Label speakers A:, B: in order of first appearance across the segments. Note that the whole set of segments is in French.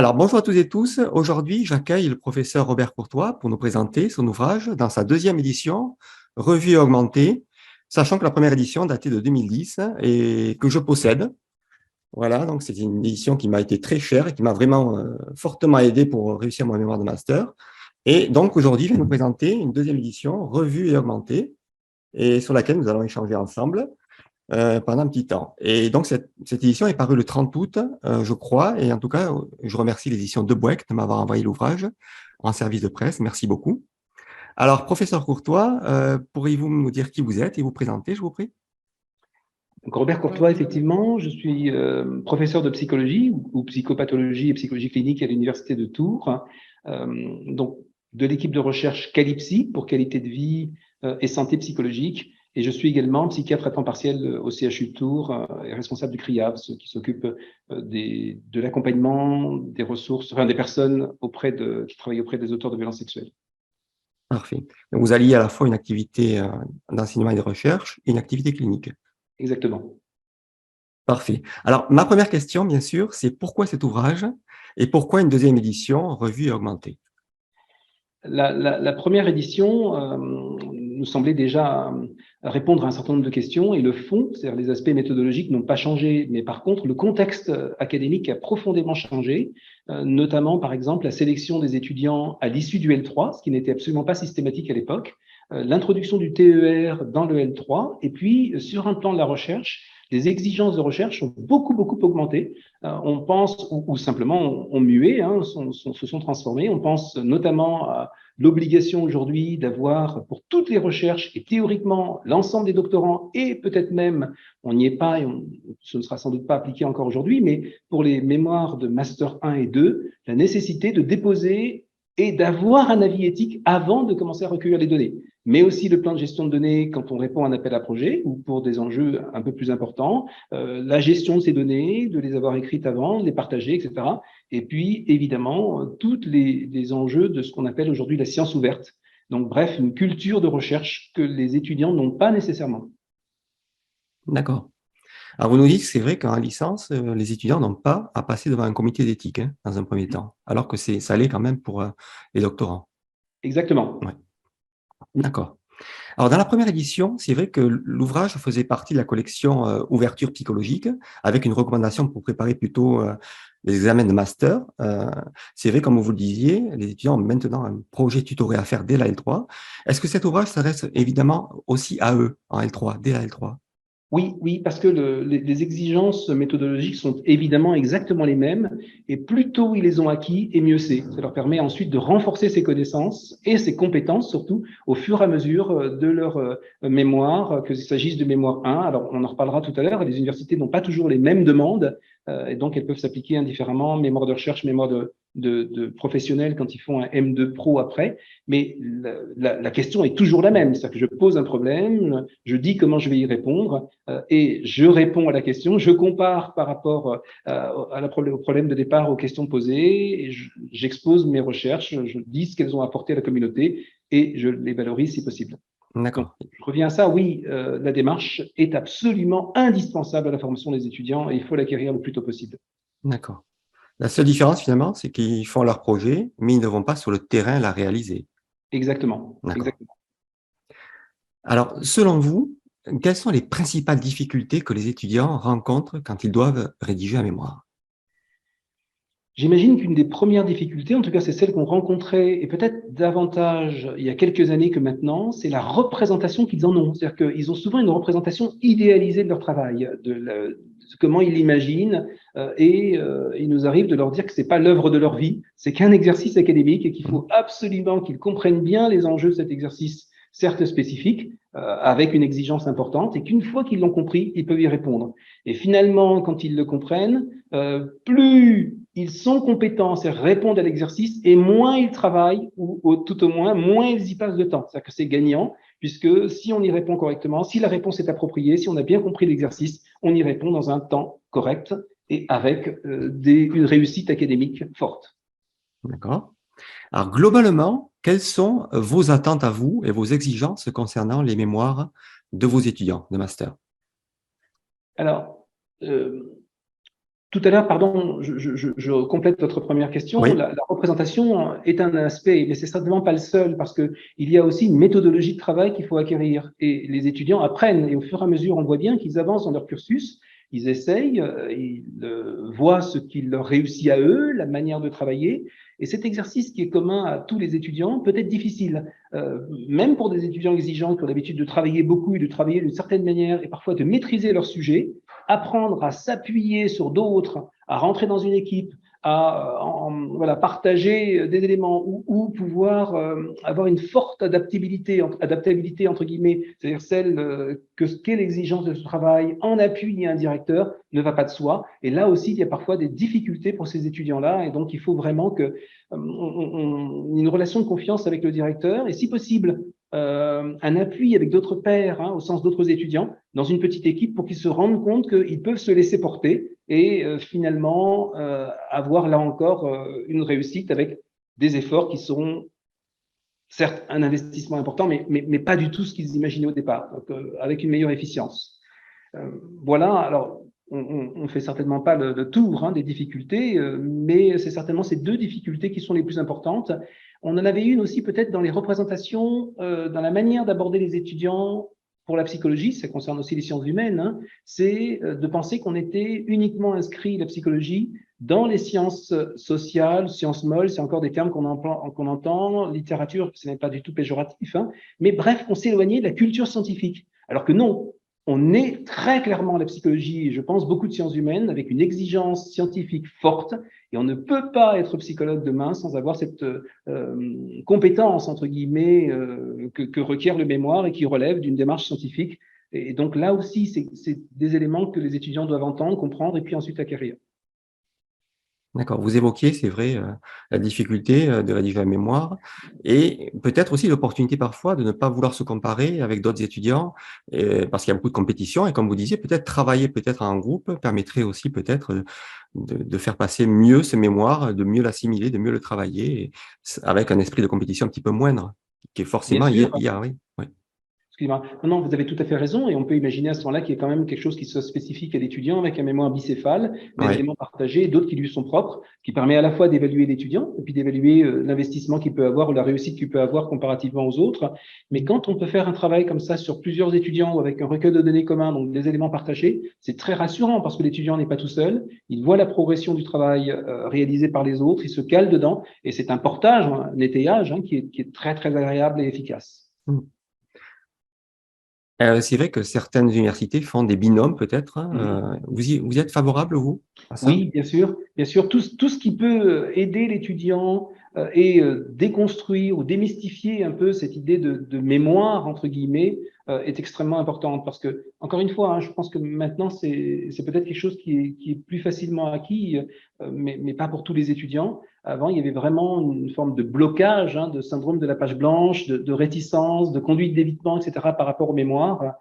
A: Alors, bonjour à toutes et tous. Aujourd'hui, j'accueille le professeur Robert Courtois pour nous présenter son ouvrage dans sa deuxième édition, Revue et augmentée, sachant que la première édition datait de 2010 et que je possède. Voilà, donc c'est une édition qui m'a été très chère et qui m'a vraiment fortement aidé pour réussir mon mémoire de master. Et donc, aujourd'hui, je vais nous présenter une deuxième édition, Revue et augmentée, et sur laquelle nous allons échanger ensemble pendant un petit temps. Et donc, cette édition est parue le 30 août, je crois. Et en tout cas, je remercie l'édition de Boeck de m'avoir envoyé l'ouvrage en service de presse. Merci beaucoup. Alors, professeur Courtois, pourriez-vous nous dire qui vous êtes et vous présenter, je vous prie?
B: Donc, Robert Courtois, effectivement, je suis professeur de psychologie ou psychopathologie et psychologie clinique à l'Université de Tours, donc de l'équipe de recherche Calipsy pour qualité de vie et santé psychologique. Et je suis également psychiatre à temps partiel au CHU de Tours et responsable du CRIAVS qui s'occupe de l'accompagnement des ressources, enfin des personnes qui travaillent auprès des auteurs de violences sexuelles.
A: Parfait. Donc, vous alliez à la fois une activité d'enseignement et de recherche et une activité clinique.
B: Exactement.
A: Parfait. Alors, ma première question, bien sûr, c'est pourquoi cet ouvrage et pourquoi une deuxième édition, Revue et augmentée?
B: La première édition nous semblait déjà répondre à un certain nombre de questions et le fond, c'est-à-dire les aspects méthodologiques n'ont pas changé, mais par contre, le contexte académique a profondément changé, notamment par exemple la sélection des étudiants à l'issue du L3, ce qui n'était absolument pas systématique à l'époque, l'introduction du TER dans le L3, et puis sur un plan de la recherche, les exigences de recherche ont beaucoup augmenté. On pense, ou simplement ont mué, hein, se sont transformés. On pense notamment à l'obligation aujourd'hui d'avoir pour toutes les recherches et théoriquement l'ensemble des doctorants et peut-être même, on n'y est pas et ce ne sera sans doute pas appliqué encore aujourd'hui, mais pour les mémoires de Master 1 et 2, la nécessité de déposer et d'avoir un avis éthique avant de commencer à recueillir les données, mais aussi le plan de gestion de données quand on répond à un appel à projet ou pour des enjeux un peu plus importants, la gestion de ces données, de les avoir écrites avant, de les partager, etc. Et puis, évidemment, tous les enjeux de ce qu'on appelle aujourd'hui la science ouverte. Donc, bref, une culture de recherche que les étudiants n'ont pas nécessairement.
A: D'accord. Alors, vous nous dites que c'est vrai qu'en licence, les étudiants n'ont pas à passer devant un comité d'éthique hein, dans un premier temps, alors que ça l'est quand même pour les doctorants.
B: Exactement.
A: Ouais. D'accord. Alors, dans la première édition, c'est vrai que l'ouvrage faisait partie de la collection Ouverture psychologique, avec une recommandation pour préparer plutôt les examens de master. C'est vrai, comme vous le disiez, les étudiants ont maintenant un projet tutoré à faire dès la L3. Est-ce que cet ouvrage s'adresse évidemment aussi à eux en L3, dès la L3?
B: Oui, parce que les exigences méthodologiques sont évidemment exactement les mêmes, et plus tôt ils les ont acquis, et mieux c'est. Ça leur permet ensuite de renforcer ses connaissances et ses compétences, surtout au fur et à mesure de leur mémoire, qu'il s'agisse de mémoire 1. Alors, on en reparlera tout à l'heure, les universités n'ont pas toujours les mêmes demandes, et donc elles peuvent s'appliquer indifféremment, mémoire de recherche, mémoire de professionnels quand ils font un M2 Pro après. Mais la question est toujours la même, c'est-à-dire que je pose un problème, je dis comment je vais y répondre, et je réponds à la question, je compare par rapport au problème de départ aux questions posées, et j'expose mes recherches, je dis ce qu'elles ont apporté à la communauté, et je les valorise si possible. Donc,
A: D'accord.
B: je reviens à ça, oui, la démarche est absolument indispensable à la formation des étudiants, et il faut l'acquérir le plus tôt possible.
A: D'accord. La seule différence, finalement, c'est qu'ils font leur projet, mais ils ne vont pas sur le terrain la réaliser.
B: Exactement,
A: D'accord.
B: exactement.
A: Alors, selon vous, quelles sont les principales difficultés que les étudiants rencontrent quand ils doivent rédiger un mémoire?
B: J'imagine qu'une des premières difficultés, en tout cas c'est celle qu'on rencontrait, et peut-être davantage il y a quelques années que maintenant, c'est la représentation qu'ils en ont. C'est-à-dire qu'ils ont souvent une représentation idéalisée de leur travail, de comment ils l'imaginent, et il nous arrive de leur dire que c'est pas l'œuvre de leur vie, c'est qu'un exercice académique et qu'il faut absolument qu'ils comprennent bien les enjeux de cet exercice, certes spécifique, avec une exigence importante, et qu'une fois qu'ils l'ont compris, ils peuvent y répondre. Et finalement, quand ils le comprennent, plus ils sont compétents, c'est répondre à l'exercice, et moins ils travaillent, ou tout au moins, moins ils y passent de temps. C'est-à-dire que c'est gagnant, puisque si on y répond correctement, si la réponse est appropriée, si on a bien compris l'exercice, on y répond dans un temps correct et avec une réussite académique forte.
A: D'accord. Alors, globalement, quelles sont vos attentes à vous et vos exigences concernant les mémoires de vos étudiants de master?
B: Alors, euh, Tout à l'heure, pardon, je complète votre première question.
A: Oui,
B: La représentation est un aspect, mais c'est certainement pas le seul, parce que il y a aussi une méthodologie de travail qu'il faut acquérir. Et les étudiants apprennent, et au fur et à mesure, on voit bien qu'ils avancent dans leur cursus, ils essayent, ils voient ce qui leur réussit à eux, la manière de travailler. Et cet exercice qui est commun à tous les étudiants peut être difficile, même pour des étudiants exigeants qui ont l'habitude de travailler beaucoup et de travailler d'une certaine manière et parfois de maîtriser leur sujet. Apprendre à s'appuyer sur d'autres, à rentrer dans une équipe, à voilà, partager des éléments ou pouvoir avoir une forte adaptabilité entre guillemets, c'est-à-dire celle que ce qu'est l'exigence de ce travail en appui à un directeur ne va pas de soi. Et là aussi, il y a parfois des difficultés pour ces étudiants-là. Et donc, il faut vraiment que une relation de confiance avec le directeur et si possible, un appui avec d'autres pairs, au sens d'autres étudiants, dans une petite équipe pour qu'ils se rendent compte qu'ils peuvent se laisser porter et finalement avoir là encore une réussite avec des efforts qui seront certes un investissement important, mais pas du tout ce qu'ils imaginaient au départ, donc, avec une meilleure efficience. Voilà, alors on ne fait certainement pas le tour des difficultés, mais c'est certainement ces deux difficultés qui sont les plus importantes. On en avait une aussi peut-être dans les représentations, dans la manière d'aborder les étudiants pour la psychologie, ça concerne aussi les sciences humaines, c'est de penser qu'on était uniquement inscrit, la psychologie, dans les sciences sociales, sciences molles, c'est encore des termes qu'on entend, littérature, ce n'est pas du tout péjoratif, mais bref, qu'on s'éloignait de la culture scientifique. Alors que non, on est très clairement la psychologie, et je pense beaucoup de sciences humaines, avec une exigence scientifique forte, et on ne peut pas être psychologue demain sans avoir cette compétence, entre guillemets, que requiert le mémoire et qui relève d'une démarche scientifique. Et donc là aussi, c'est des éléments que les étudiants doivent entendre, comprendre et puis ensuite acquérir.
A: d'accord. Vous évoquiez, c'est vrai, la difficulté de rédiger la mémoire et peut-être aussi l'opportunité parfois de ne pas vouloir se comparer avec d'autres étudiants parce qu'il y a beaucoup de compétition et comme vous disiez, peut-être travailler peut-être en groupe permettrait aussi peut-être de faire passer mieux ce mémoire, de mieux l'assimiler, de mieux le travailler et avec un esprit de compétition un petit peu moindre, qui est
B: Bien
A: forcément,
B: sûr,
A: oui, oui.
B: excusez-moi. Non, vous avez tout à fait raison, et on peut imaginer à ce moment-là qu'il y ait quand même quelque chose qui soit spécifique à l'étudiant, avec un mémoire bicéphale, des
A: Ouais.
B: éléments partagés, et d'autres qui lui sont propres, qui permet à la fois d'évaluer l'étudiant, et puis d'évaluer l'investissement qu'il peut avoir, ou la réussite qu'il peut avoir comparativement aux autres. Mais quand on peut faire un travail comme ça sur plusieurs étudiants, ou avec un recueil de données commun, donc des éléments partagés, c'est très rassurant, parce que l'étudiant n'est pas tout seul, il voit la progression du travail réalisé par les autres, il se cale dedans, et c'est un portage, un étayage, qui est très, très agréable et efficace.
A: Mmh. C'est vrai que certaines universités font des binômes peut-être,
B: Mhm.
A: vous y êtes favorable vous, à ça?
B: Oui, bien sûr, bien sûr. Tout ce qui peut aider l'étudiant et déconstruire ou démystifier un peu cette idée de mémoire, entre guillemets, est extrêmement importante parce que, encore une fois, je pense que maintenant, c'est peut-être quelque chose qui est plus facilement acquis, mais pas pour tous les étudiants. Avant, il y avait vraiment une forme de blocage, de syndrome de la page blanche, de réticence, de conduite d'évitement, etc., par rapport aux mémoires.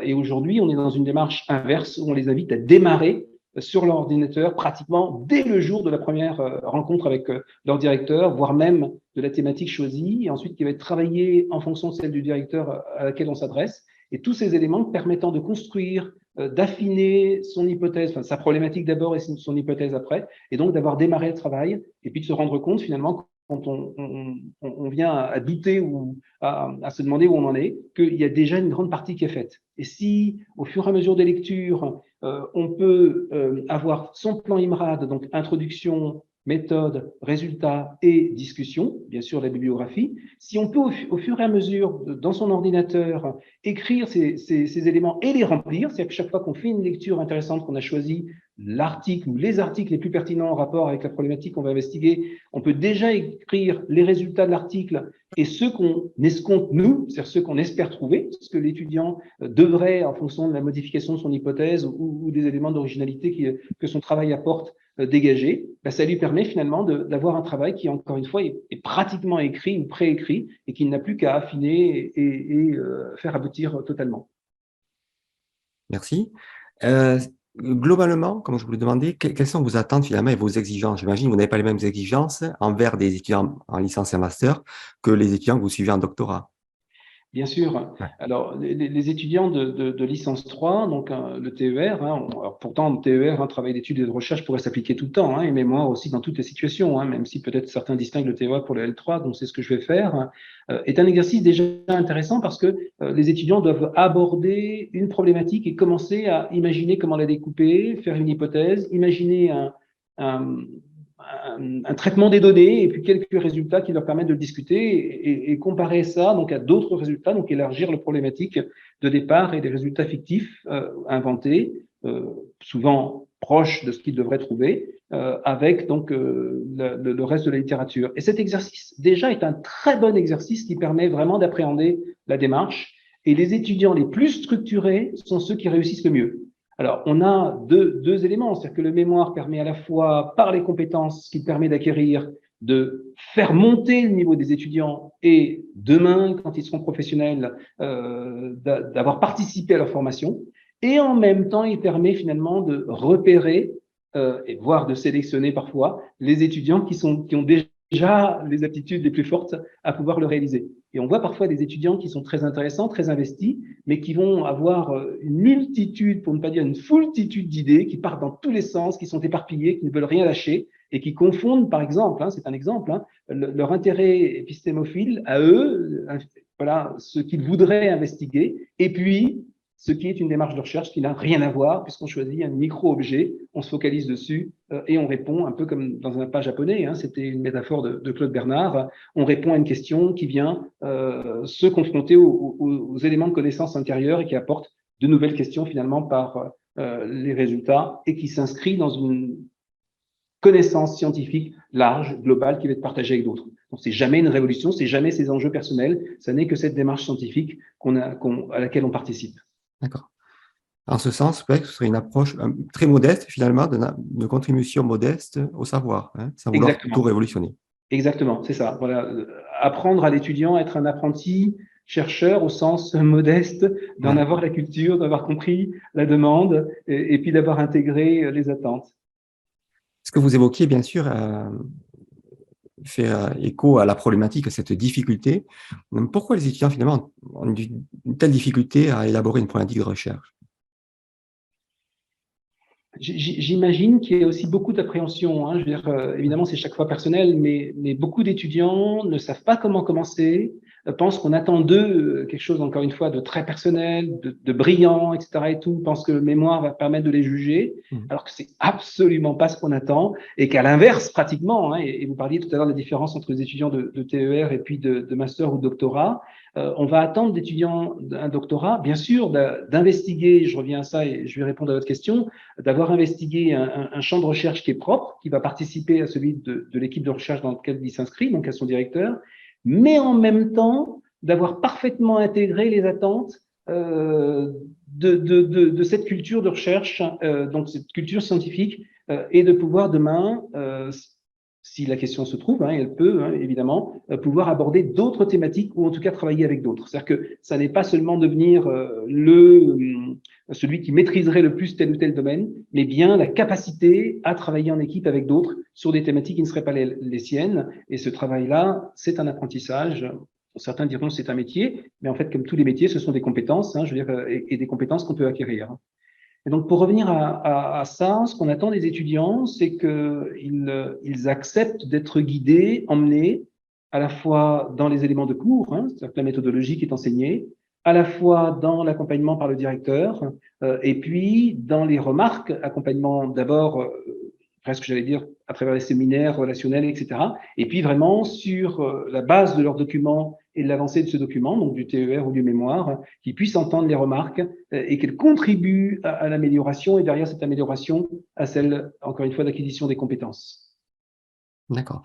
B: Et aujourd'hui, on est dans une démarche inverse où on les invite à démarrer sur l'ordinateur pratiquement dès le jour de la première rencontre avec leur directeur, voire même de la thématique choisie, et ensuite qui va être travaillée en fonction de celle du directeur à laquelle on s'adresse. Et tous ces éléments permettant de construire, d'affiner son hypothèse, enfin sa problématique d'abord et son hypothèse après, et donc d'avoir démarré le travail, et puis de se rendre compte finalement quand on vient à douter ou à se demander où on en est, qu'il y a déjà une grande partie qui est faite. Et si, au fur et à mesure des lectures, on peut avoir son plan IMRAD, donc introduction, méthode, résultat et discussion, bien sûr la bibliographie. Si on peut au fur et à mesure dans son ordinateur écrire ces éléments et les remplir, c'est-à-dire que chaque fois qu'on fait une lecture intéressante, qu'on a choisi l'article ou les articles les plus pertinents en rapport avec la problématique qu'on va investiguer, on peut déjà écrire les résultats de l'article et ceux qu'on escompte nous, c'est-à-dire ceux qu'on espère trouver, ce que l'étudiant devrait, en fonction de la modification de son hypothèse ou des éléments d'originalité que son travail apporte, dégager, ça lui permet finalement d'avoir un travail qui, encore une fois, est pratiquement écrit ou préécrit et qu'il n'a plus qu'à affiner et faire aboutir totalement.
A: Merci. Globalement, comme je vous le demandais, quelles sont vos attentes finalement et vos exigences? J'imagine que vous n'avez pas les mêmes exigences envers des étudiants en licence et en master que les étudiants que vous suivez en doctorat.
B: Bien sûr.
A: Ouais.
B: Alors, les étudiants de licence 3, donc le TER, alors pourtant le TER, travail d'études et de recherche pourrait s'appliquer tout le temps, et mémoire aussi dans toutes les situations, même si peut-être certains distinguent le TER pour le L3, donc c'est ce que je vais faire, est un exercice déjà intéressant parce que les étudiants doivent aborder une problématique et commencer à imaginer comment la découper, faire une hypothèse, imaginer un, un traitement des données et puis quelques résultats qui leur permettent de le discuter et comparer ça donc à d'autres résultats, donc élargir le problématique de départ et des résultats fictifs inventés, souvent proches de ce qu'ils devraient trouver, avec donc le reste de la littérature. Et cet exercice déjà est un très bon exercice qui permet vraiment d'appréhender la démarche. Et les étudiants les plus structurés sont ceux qui réussissent le mieux. Alors, on a deux éléments, c'est-à-dire que le mémoire permet à la fois, par les compétences qu'il permet d'acquérir, de faire monter le niveau des étudiants et demain, quand ils seront professionnels, d'avoir participé à leur formation. Et en même temps, il permet finalement de repérer et voire de sélectionner parfois les étudiants qui ont déjà les aptitudes les plus fortes à pouvoir le réaliser. Et on voit parfois des étudiants qui sont très intéressants, très investis, mais qui vont avoir une multitude, pour ne pas dire une foultitude d'idées, qui partent dans tous les sens, qui sont éparpillées, qui ne veulent rien lâcher, et qui confondent, par exemple, c'est un exemple, leur intérêt épistémophile à eux, voilà, ce qu'ils voudraient investiguer, et puis ce qui est une démarche de recherche qui n'a rien à voir, puisqu'on choisit un micro-objet, on se focalise dessus et on répond un peu comme dans un pas japonais, c'était une métaphore de Claude Bernard, on répond à une question qui vient se confronter aux éléments de connaissance intérieure et qui apporte de nouvelles questions finalement par les résultats et qui s'inscrit dans une connaissance scientifique large, globale, qui va être partagée avec d'autres. Donc, c'est jamais une révolution, c'est jamais ses enjeux personnels, ça n'est que cette démarche scientifique à laquelle on participe.
A: D'accord. En ce sens, peut-être que ce serait une approche très modeste, finalement, de contribution modeste au savoir, sans vouloir tout révolutionner.
B: Exactement, c'est ça. Voilà. Apprendre à l'étudiant à être un apprenti chercheur au sens modeste, d'en avoir la culture, d'avoir compris la demande et puis d'avoir intégré les attentes.
A: Ce que vous évoquiez, bien sûr, fait écho à la problématique, à cette difficulté. Pourquoi les étudiants, finalement, ont une telle difficulté à élaborer une problématique de recherche?
B: J'imagine qu'il y a aussi beaucoup d'appréhension. Je veux dire, évidemment, c'est chaque fois personnel, mais beaucoup d'étudiants ne savent pas comment commencer, pensent qu'on attend d'eux quelque chose, encore une fois, de très personnel, de brillant, etc. et tout, pensent que le mémoire va permettre de les juger, alors que c'est absolument pas ce qu'on attend, et qu'à l'inverse, pratiquement, et vous parliez tout à l'heure de la différence entre les étudiants de TER et puis de master ou de doctorat, on va attendre d'étudiants un doctorat, bien sûr, d'investiguer, je reviens à ça et je vais répondre à votre question, d'avoir investigué un champ de recherche qui est propre, qui va participer à celui de l'équipe de recherche dans laquelle il s'inscrit, donc à son directeur, mais en même temps d'avoir parfaitement intégré les attentes de cette culture de recherche, donc cette culture scientifique, et de pouvoir demain, si la question se trouve, elle peut évidemment pouvoir aborder d'autres thématiques ou en tout cas travailler avec d'autres. C'est-à-dire que ça n'est pas seulement devenir celui qui maîtriserait le plus tel ou tel domaine, mais bien la capacité à travailler en équipe avec d'autres sur des thématiques qui ne seraient pas les siennes. Et ce travail-là, c'est un apprentissage. Certains diront que c'est un métier, mais en fait, comme tous les métiers, ce sont des compétences, je veux dire, et des compétences qu'on peut acquérir. Et donc, pour revenir à ça, ce qu'on attend des étudiants, c'est qu'ils acceptent d'être guidés, emmenés, à la fois dans les éléments de cours, c'est-à-dire que la méthodologie qui est enseignée, à la fois dans l'accompagnement par le directeur, et puis dans les remarques, accompagnement d'abord, presque j'allais dire, à travers les séminaires relationnels, etc. Et puis vraiment sur la base de leurs documents et de l'avancée de ce document, donc du TER ou du mémoire, qu'ils puissent entendre les remarques et qu'elles contribuent à l'amélioration et derrière cette amélioration à celle, encore une fois, d'acquisition des compétences.
A: D'accord.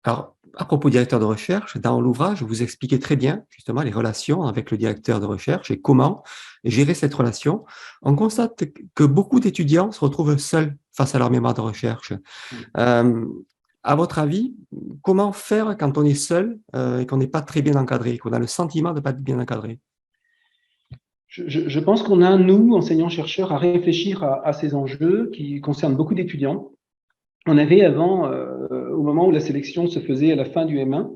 A: Alors, à propos du directeur de recherche, dans l'ouvrage, vous expliquez très bien justement les relations avec le directeur de recherche et comment gérer cette relation. On constate que beaucoup d'étudiants se retrouvent seuls face à leur mémoire de recherche. À votre avis, comment faire quand on est seul et qu'on n'est pas très bien encadré, qu'on a le sentiment de ne pas être bien encadré?
B: Je pense qu'on a, nous, enseignants-chercheurs, à réfléchir à ces enjeux qui concernent beaucoup d'étudiants. On avait avant, au moment où la sélection se faisait à la fin du M1,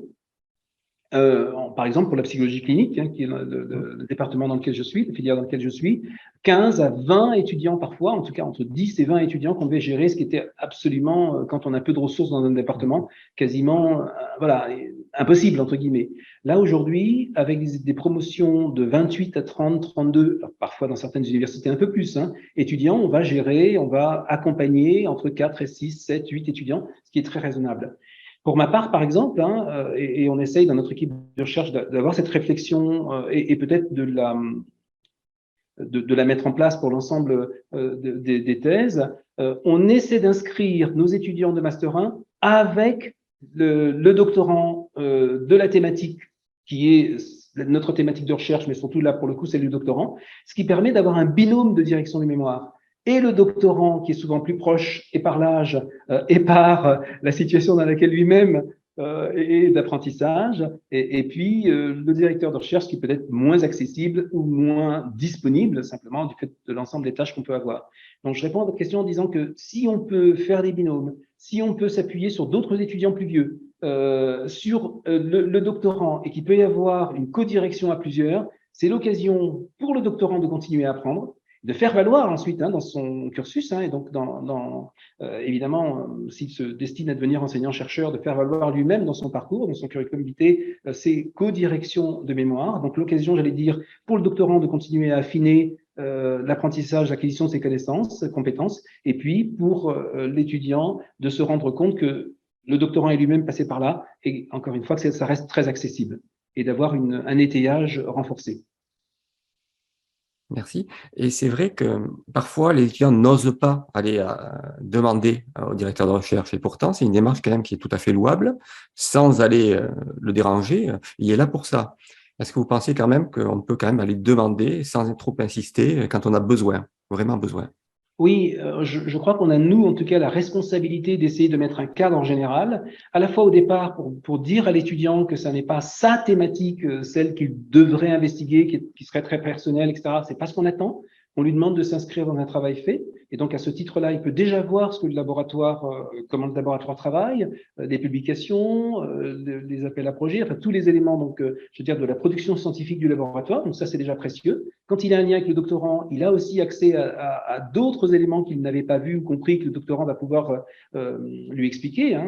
B: Par exemple, pour la psychologie clinique, qui est le département dans lequel je suis, la filière dans laquelle je suis, 15 à 20 étudiants parfois, en tout cas entre 10 et 20 étudiants qu'on devait gérer, ce qui était absolument, quand on a peu de ressources dans un département, quasiment voilà, impossible, entre guillemets. Là, aujourd'hui, avec des promotions de 28 à 30, 32, parfois dans certaines universités un peu plus, étudiants, on va gérer, on va accompagner entre 4 et 6, 7, 8 étudiants, ce qui est très raisonnable. Pour ma part, par exemple, et on essaye dans notre équipe de recherche d'avoir cette réflexion et peut-être de la mettre en place pour l'ensemble des thèses, on essaie d'inscrire nos étudiants de Master 1 avec le doctorant de la thématique qui est notre thématique de recherche, mais surtout là, pour le coup, c'est le doctorant, ce qui permet d'avoir un binôme de direction du mémoire. Et le doctorant, qui est souvent plus proche, et par l'âge, et par la situation dans laquelle lui-même et d'apprentissage, et puis le directeur de recherche qui peut être moins accessible ou moins disponible, simplement du fait de l'ensemble des tâches qu'on peut avoir. Donc, je réponds à votre question en disant que si on peut faire des binômes, si on peut s'appuyer sur d'autres étudiants plus vieux, sur le doctorant, et qu'il peut y avoir une co-direction à plusieurs, c'est l'occasion pour le doctorant de continuer à apprendre, de faire valoir ensuite dans son cursus, et donc évidemment, s'il se destine à devenir enseignant-chercheur, de faire valoir lui-même dans son parcours, dans son curriculum vitae, ses co-directions de mémoire. Donc l'occasion, j'allais dire, pour le doctorant de continuer à affiner l'apprentissage, l'acquisition de ses connaissances, compétences, et puis pour l'étudiant de se rendre compte que le doctorant est lui-même passé par là, et encore une fois, que ça reste très accessible, et d'avoir un étayage renforcé.
A: Merci. Et c'est vrai que parfois, les étudiants n'osent pas aller demander au directeur de recherche. Et pourtant, c'est une démarche quand même qui est tout à fait louable, sans aller le déranger. Il est là pour ça. Est-ce que vous pensez quand même qu'on peut quand même aller demander sans trop insister quand on a besoin, vraiment besoin?
B: Oui, je crois qu'on a, nous, en tout cas, la responsabilité d'essayer de mettre un cadre en général, à la fois au départ pour dire à l'étudiant que ça n'est pas sa thématique, celle qu'il devrait investiguer, qui serait très personnelle, etc. C'est pas ce qu'on attend. On lui demande de s'inscrire dans un travail fait. Et donc, à ce titre-là, il peut déjà voir ce que le laboratoire, comment le laboratoire travaille, des publications, des appels à projets, enfin, tous les éléments, donc, je veux dire, de la production scientifique du laboratoire. Donc, ça, c'est déjà précieux. Quand il a un lien avec le doctorant, il a aussi accès à d'autres éléments qu'il n'avait pas vus ou compris que le doctorant va pouvoir lui expliquer,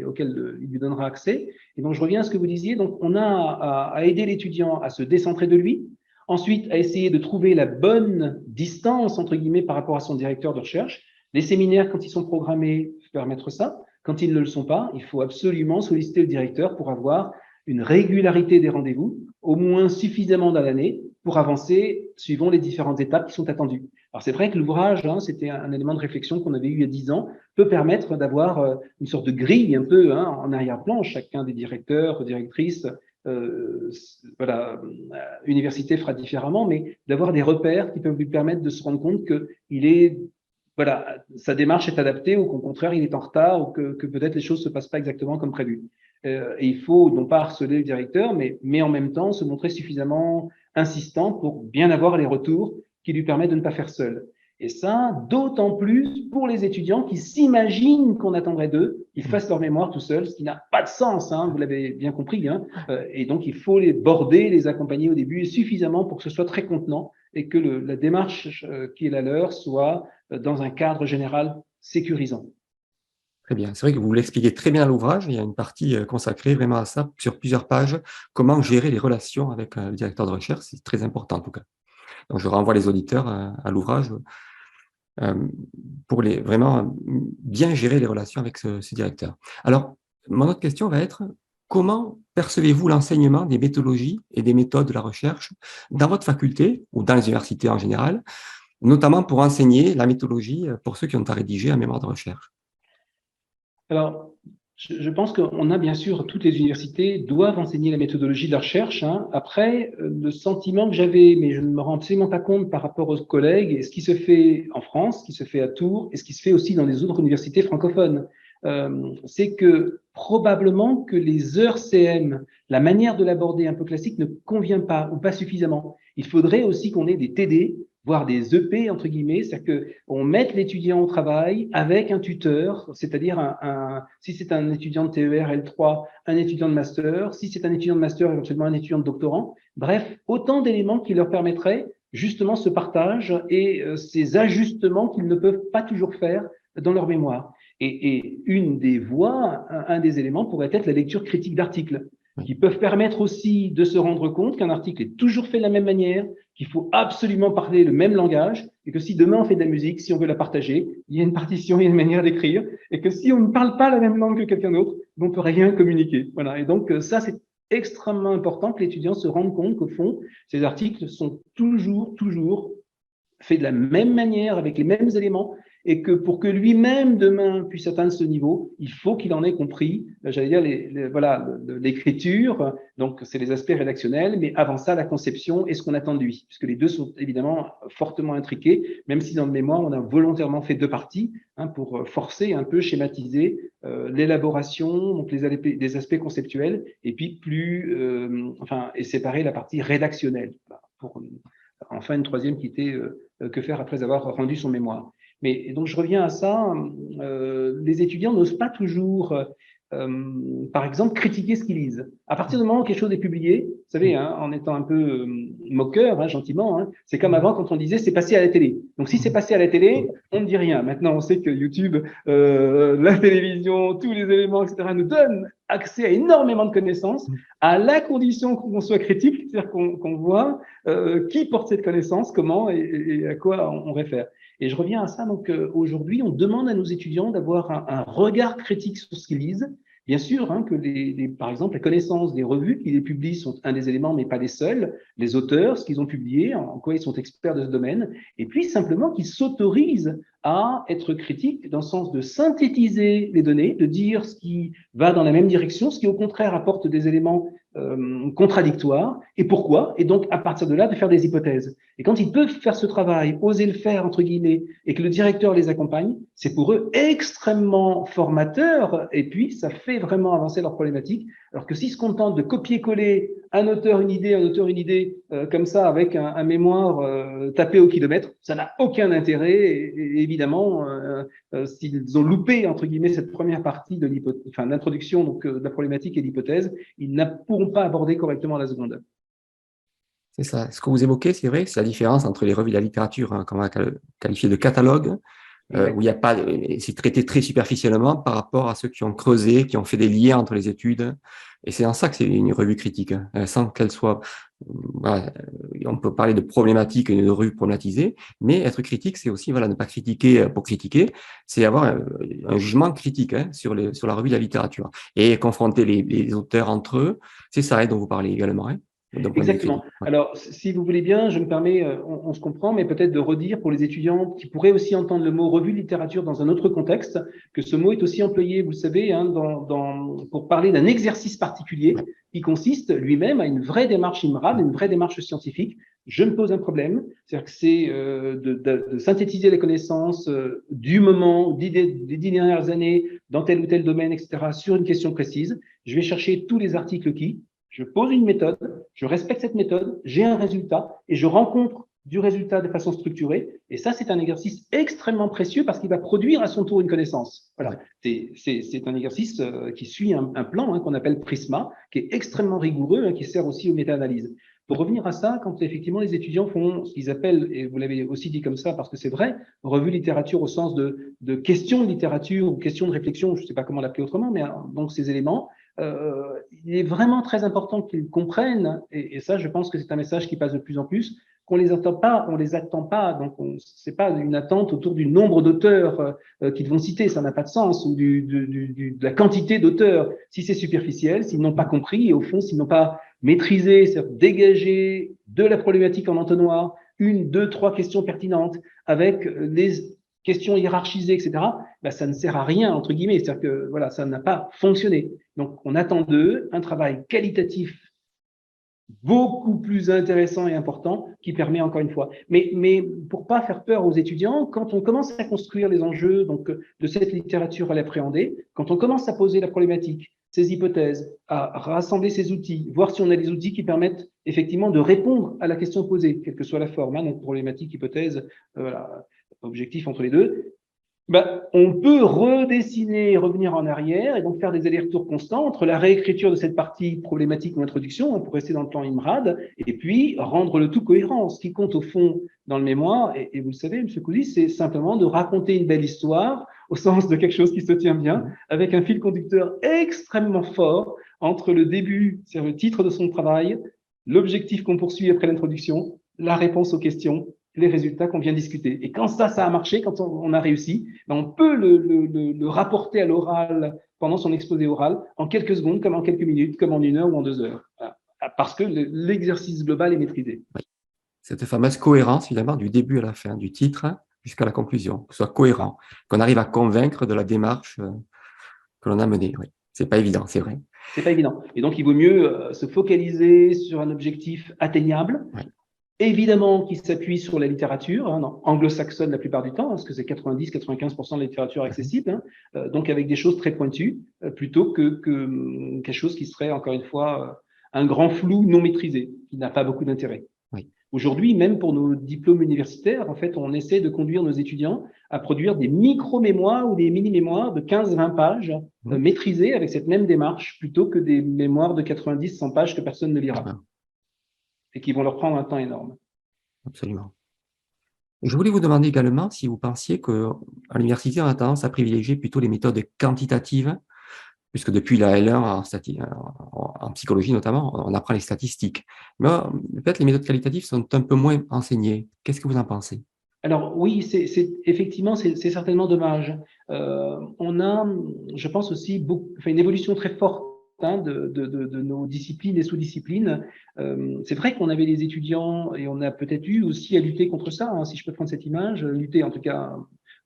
B: auxquels il lui donnera accès. Et donc, je reviens à ce que vous disiez. Donc, on a à aider l'étudiant à se décentrer de lui, ensuite à essayer de trouver la bonne distance, entre guillemets, par rapport à son directeur de recherche. Les séminaires, quand ils sont programmés, permettre ça. Quand ils ne le sont pas, il faut absolument solliciter le directeur pour avoir une régularité des rendez-vous, au moins suffisamment dans l'année, pour avancer suivant les différentes étapes qui sont attendues. Alors c'est vrai que l'ouvrage, c'était un élément de réflexion qu'on avait eu il y a 10 ans, peut permettre d'avoir une sorte de grille un peu en arrière-plan. Chacun des directeurs, directrices, université fera différemment, mais d'avoir des repères qui peuvent lui permettre de se rendre compte que sa démarche est adaptée ou qu'au contraire, il est en retard ou que peut-être les choses ne se passent pas exactement comme prévu. Et il faut non pas harceler le directeur, mais en même temps se montrer suffisamment insistant pour bien avoir les retours qui lui permettent de ne pas faire seul. Et ça, d'autant plus pour les étudiants qui s'imaginent qu'on attendrait d'eux, qu'ils fassent leur mémoire tout seuls, ce qui n'a pas de sens, vous l'avez bien compris. Et donc, il faut les border, les accompagner au début suffisamment pour que ce soit très contenant et que la démarche qui est la leur soit dans un cadre général sécurisant.
A: Très bien. C'est vrai que vous l'expliquez très bien à l'ouvrage. Il y a une partie consacrée vraiment à ça, sur plusieurs pages. Comment gérer les relations avec le directeur de recherche, c'est très important en tout cas. Donc, je renvoie les auditeurs à l'ouvrage pour vraiment bien gérer les relations avec ce directeur. Alors, mon autre question va être, comment percevez-vous l'enseignement des méthodologies et des méthodes de la recherche dans votre faculté ou dans les universités en général, notamment pour enseigner la méthodologie pour ceux qui ont à rédiger un mémoire de recherche?
B: Alors, je pense qu'on a bien sûr, toutes les universités doivent enseigner la méthodologie de la recherche. Après, le sentiment que j'avais, mais je ne me rends absolument pas compte par rapport aux collègues, et ce qui se fait en France, ce qui se fait à Tours, et ce qui se fait aussi dans les autres universités francophones, c'est que probablement que les heures CM, la manière de l'aborder un peu classique ne convient pas ou pas suffisamment. Il faudrait aussi qu'on ait des TD, voire des EP, entre guillemets, c'est-à-dire qu'on mette l'étudiant au travail avec un tuteur, c'est-à-dire si c'est un étudiant de TER L3, un étudiant de master, si c'est un étudiant de master, éventuellement un étudiant de doctorant, bref, autant d'éléments qui leur permettraient justement ce partage et ces ajustements qu'ils ne peuvent pas toujours faire dans leur mémoire. Et une des voies, un des éléments pourrait être la lecture critique d'articles, qui peuvent permettre aussi de se rendre compte qu'un article est toujours fait de la même manière, qu'il faut absolument parler le même langage, et que si demain on fait de la musique, si on veut la partager, il y a une partition, il y a une manière d'écrire, et que si on ne parle pas la même langue que quelqu'un d'autre, on ne peut rien communiquer. Voilà. Et donc ça, c'est extrêmement important que l'étudiant se rende compte qu'au fond, ces articles sont toujours faits de la même manière, avec les mêmes éléments, et que pour que lui-même demain puisse atteindre ce niveau, il faut qu'il en ait compris, j'allais dire, voilà, l'écriture, donc c'est les aspects rédactionnels, mais avant ça, la conception et ce qu'on attend de lui, puisque les deux sont évidemment fortement intriqués, même si dans le mémoire, on a volontairement fait deux parties, pour forcer un peu, schématiser l'élaboration, donc des aspects conceptuels, et puis et séparer la partie rédactionnelle, pour enfin une troisième qui était que faire après avoir rendu son mémoire. Mais donc je reviens à ça, les étudiants n'osent pas toujours, par exemple, critiquer ce qu'ils lisent. À partir du moment où quelque chose est publié, vous savez, en étant un peu moqueur, gentiment, c'est comme avant quand on disait c'est passé à la télé. Donc si c'est passé à la télé, on ne dit rien. Maintenant, on sait que YouTube, la télévision, tous les éléments, etc., nous donnent accès à énormément de connaissances, à la condition qu'on soit critique, c'est-à-dire qu'on voit qui porte cette connaissance, comment et à quoi on réfère. Et je reviens à ça, donc aujourd'hui, on demande à nos étudiants d'avoir un regard critique sur ce qu'ils lisent. Bien sûr, que par exemple, la connaissance des revues qui les publient sont un des éléments, mais pas les seuls. Les auteurs, ce qu'ils ont publié, en quoi ils sont experts de ce domaine. Et puis, simplement qu'ils s'autorisent à être critiques dans le sens de synthétiser les données, de dire ce qui va dans la même direction, ce qui au contraire apporte des éléments contradictoires, et pourquoi, et donc à partir de là de faire des hypothèses. Et quand ils peuvent faire ce travail, oser le faire entre guillemets, et que le directeur les accompagne, c'est pour eux extrêmement formateur, et puis ça fait vraiment avancer leur problématique, alors que s'ils se contentent de copier-coller un auteur une idée, comme ça avec un mémoire tapé au kilomètre, ça n'a aucun intérêt, et évidemment s'ils ont loupé entre guillemets cette première partie de l'introduction donc de la problématique et de l'hypothèse, ils ne pourront pas aborder correctement la seconde.
A: C'est ça. Ce que vous évoquez, c'est vrai, c'est la différence entre les revues de la littérature, qu'on va qualifier de catalogue, où il n'y a pas, c'est traité très superficiellement par rapport à ceux qui ont creusé, qui ont fait des liens entre les études. Et c'est en ça que c'est une revue critique, sans qu'elle soit, voilà, on peut parler de problématique et de revue problématisée, mais être critique, c'est aussi, voilà, ne pas critiquer pour critiquer, c'est avoir un jugement critique, sur la revue de la littérature. Et confronter les auteurs entre eux, c'est ça, dont vous parlez également,
B: Exactement. Alors, si vous voulez bien, je me permets, on se comprend, mais peut-être de redire pour les étudiants qui pourraient aussi entendre le mot revue de littérature dans un autre contexte, que ce mot est aussi employé, vous le savez, pour parler d'un exercice particulier qui consiste lui-même à une vraie démarche IMRAD, une vraie démarche scientifique. Je me pose un problème, c'est-à-dire que c'est de synthétiser les connaissances du moment, des 10 dernières années, dans tel ou tel domaine, etc., sur une question précise. Je vais chercher tous les articles je pose une méthode, je respecte cette méthode, j'ai un résultat et je rencontre du résultat de façon structurée. Et ça, c'est un exercice extrêmement précieux parce qu'il va produire à son tour une connaissance. Voilà. C'est un exercice qui suit un plan qu'on appelle Prisma, qui est extrêmement rigoureux, qui sert aussi aux méta-analyses. Pour revenir à ça, quand effectivement les étudiants font ce qu'ils appellent, et vous l'avez aussi dit comme ça parce que c'est vrai, revue littérature au sens de questions de littérature ou questions de réflexion, je ne sais pas comment l'appeler autrement, mais donc ces éléments, il est vraiment très important qu'ils comprennent, et ça, je pense que c'est un message qui passe de plus en plus, qu'on les attend pas, on les attend pas, donc c'est pas une attente autour du nombre d'auteurs qu'ils vont citer, ça n'a pas de sens, ou de la quantité d'auteurs. Si c'est superficiel, s'ils n'ont pas compris, et au fond, s'ils n'ont pas maîtrisé, c'est-à-dire dégagé de la problématique en entonnoir, 1, 2, 3 questions pertinentes, avec les questions hiérarchisées, etc., ça ne sert à rien, entre guillemets, c'est-à-dire que voilà, ça n'a pas fonctionné. Donc, on attend d'eux un travail qualitatif beaucoup plus intéressant et important qui permet encore une fois. Mais pour pas faire peur aux étudiants, quand on commence à construire les enjeux donc de cette littérature à l'appréhender, quand on commence à poser la problématique, ses hypothèses, à rassembler ses outils, voir si on a des outils qui permettent effectivement de répondre à la question posée, quelle que soit la forme, hein, notre problématique, hypothèse, voilà, objectif entre les deux, on peut redessiner, revenir en arrière et donc faire des allers-retours constants entre la réécriture de cette partie problématique ou introduction, pour rester dans le plan IMRAD, et puis rendre le tout cohérent. Ce qui compte au fond dans le mémoire, et vous le savez, M. Cousy, c'est simplement de raconter une belle histoire au sens de quelque chose qui se tient bien, avec un fil conducteur extrêmement fort entre le début, c'est-à-dire le titre de son travail, l'objectif qu'on poursuit après l'introduction, la réponse aux questions, les résultats qu'on vient discuter. Et quand ça a marché, quand on a réussi, on peut le rapporter à l'oral pendant son exposé oral en quelques secondes, comme en quelques minutes, comme en 1 heure ou en 2 heures. Voilà. Parce que l'exercice global est maîtrisé.
A: Oui. Cette fameuse cohérence, finalement, du début à la fin, du titre jusqu'à la conclusion, que ce soit cohérent, qu'on arrive à convaincre de la démarche que l'on a menée. Oui. C'est pas évident, c'est vrai.
B: C'est pas évident. Et donc, il vaut mieux se focaliser sur un objectif atteignable,
A: oui.
B: Évidemment, qui s'appuie sur la littérature, hein, anglo-saxonne la plupart du temps, parce que c'est 90-95% de la littérature accessible, hein, donc avec des choses très pointues, plutôt que quelque chose qui serait, encore une fois, un grand flou non maîtrisé, qui n'a pas beaucoup d'intérêt.
A: Oui.
B: Aujourd'hui, même pour nos diplômes universitaires, en fait, on essaie de conduire nos étudiants à produire des micro-mémoires ou des mini-mémoires de 15-20 pages maîtrisées avec cette même démarche, plutôt que des mémoires de 90-100 pages que personne ne lira. Et qui vont leur prendre un temps énorme.
A: Absolument. Je voulais vous demander également si vous pensiez qu'à l'université, on a tendance à privilégier plutôt les méthodes quantitatives, puisque depuis la L1 en psychologie notamment, on apprend les statistiques. Mais peut-être les méthodes qualitatives sont un peu moins enseignées. Qu'est-ce que vous en pensez?
B: Alors oui, effectivement, c'est certainement dommage. On a, je pense aussi, une évolution très forte de nos disciplines et sous-disciplines. C'est vrai qu'on avait des étudiants et on a peut-être eu aussi à lutter contre ça, hein, si je peux prendre cette image, lutter en tout cas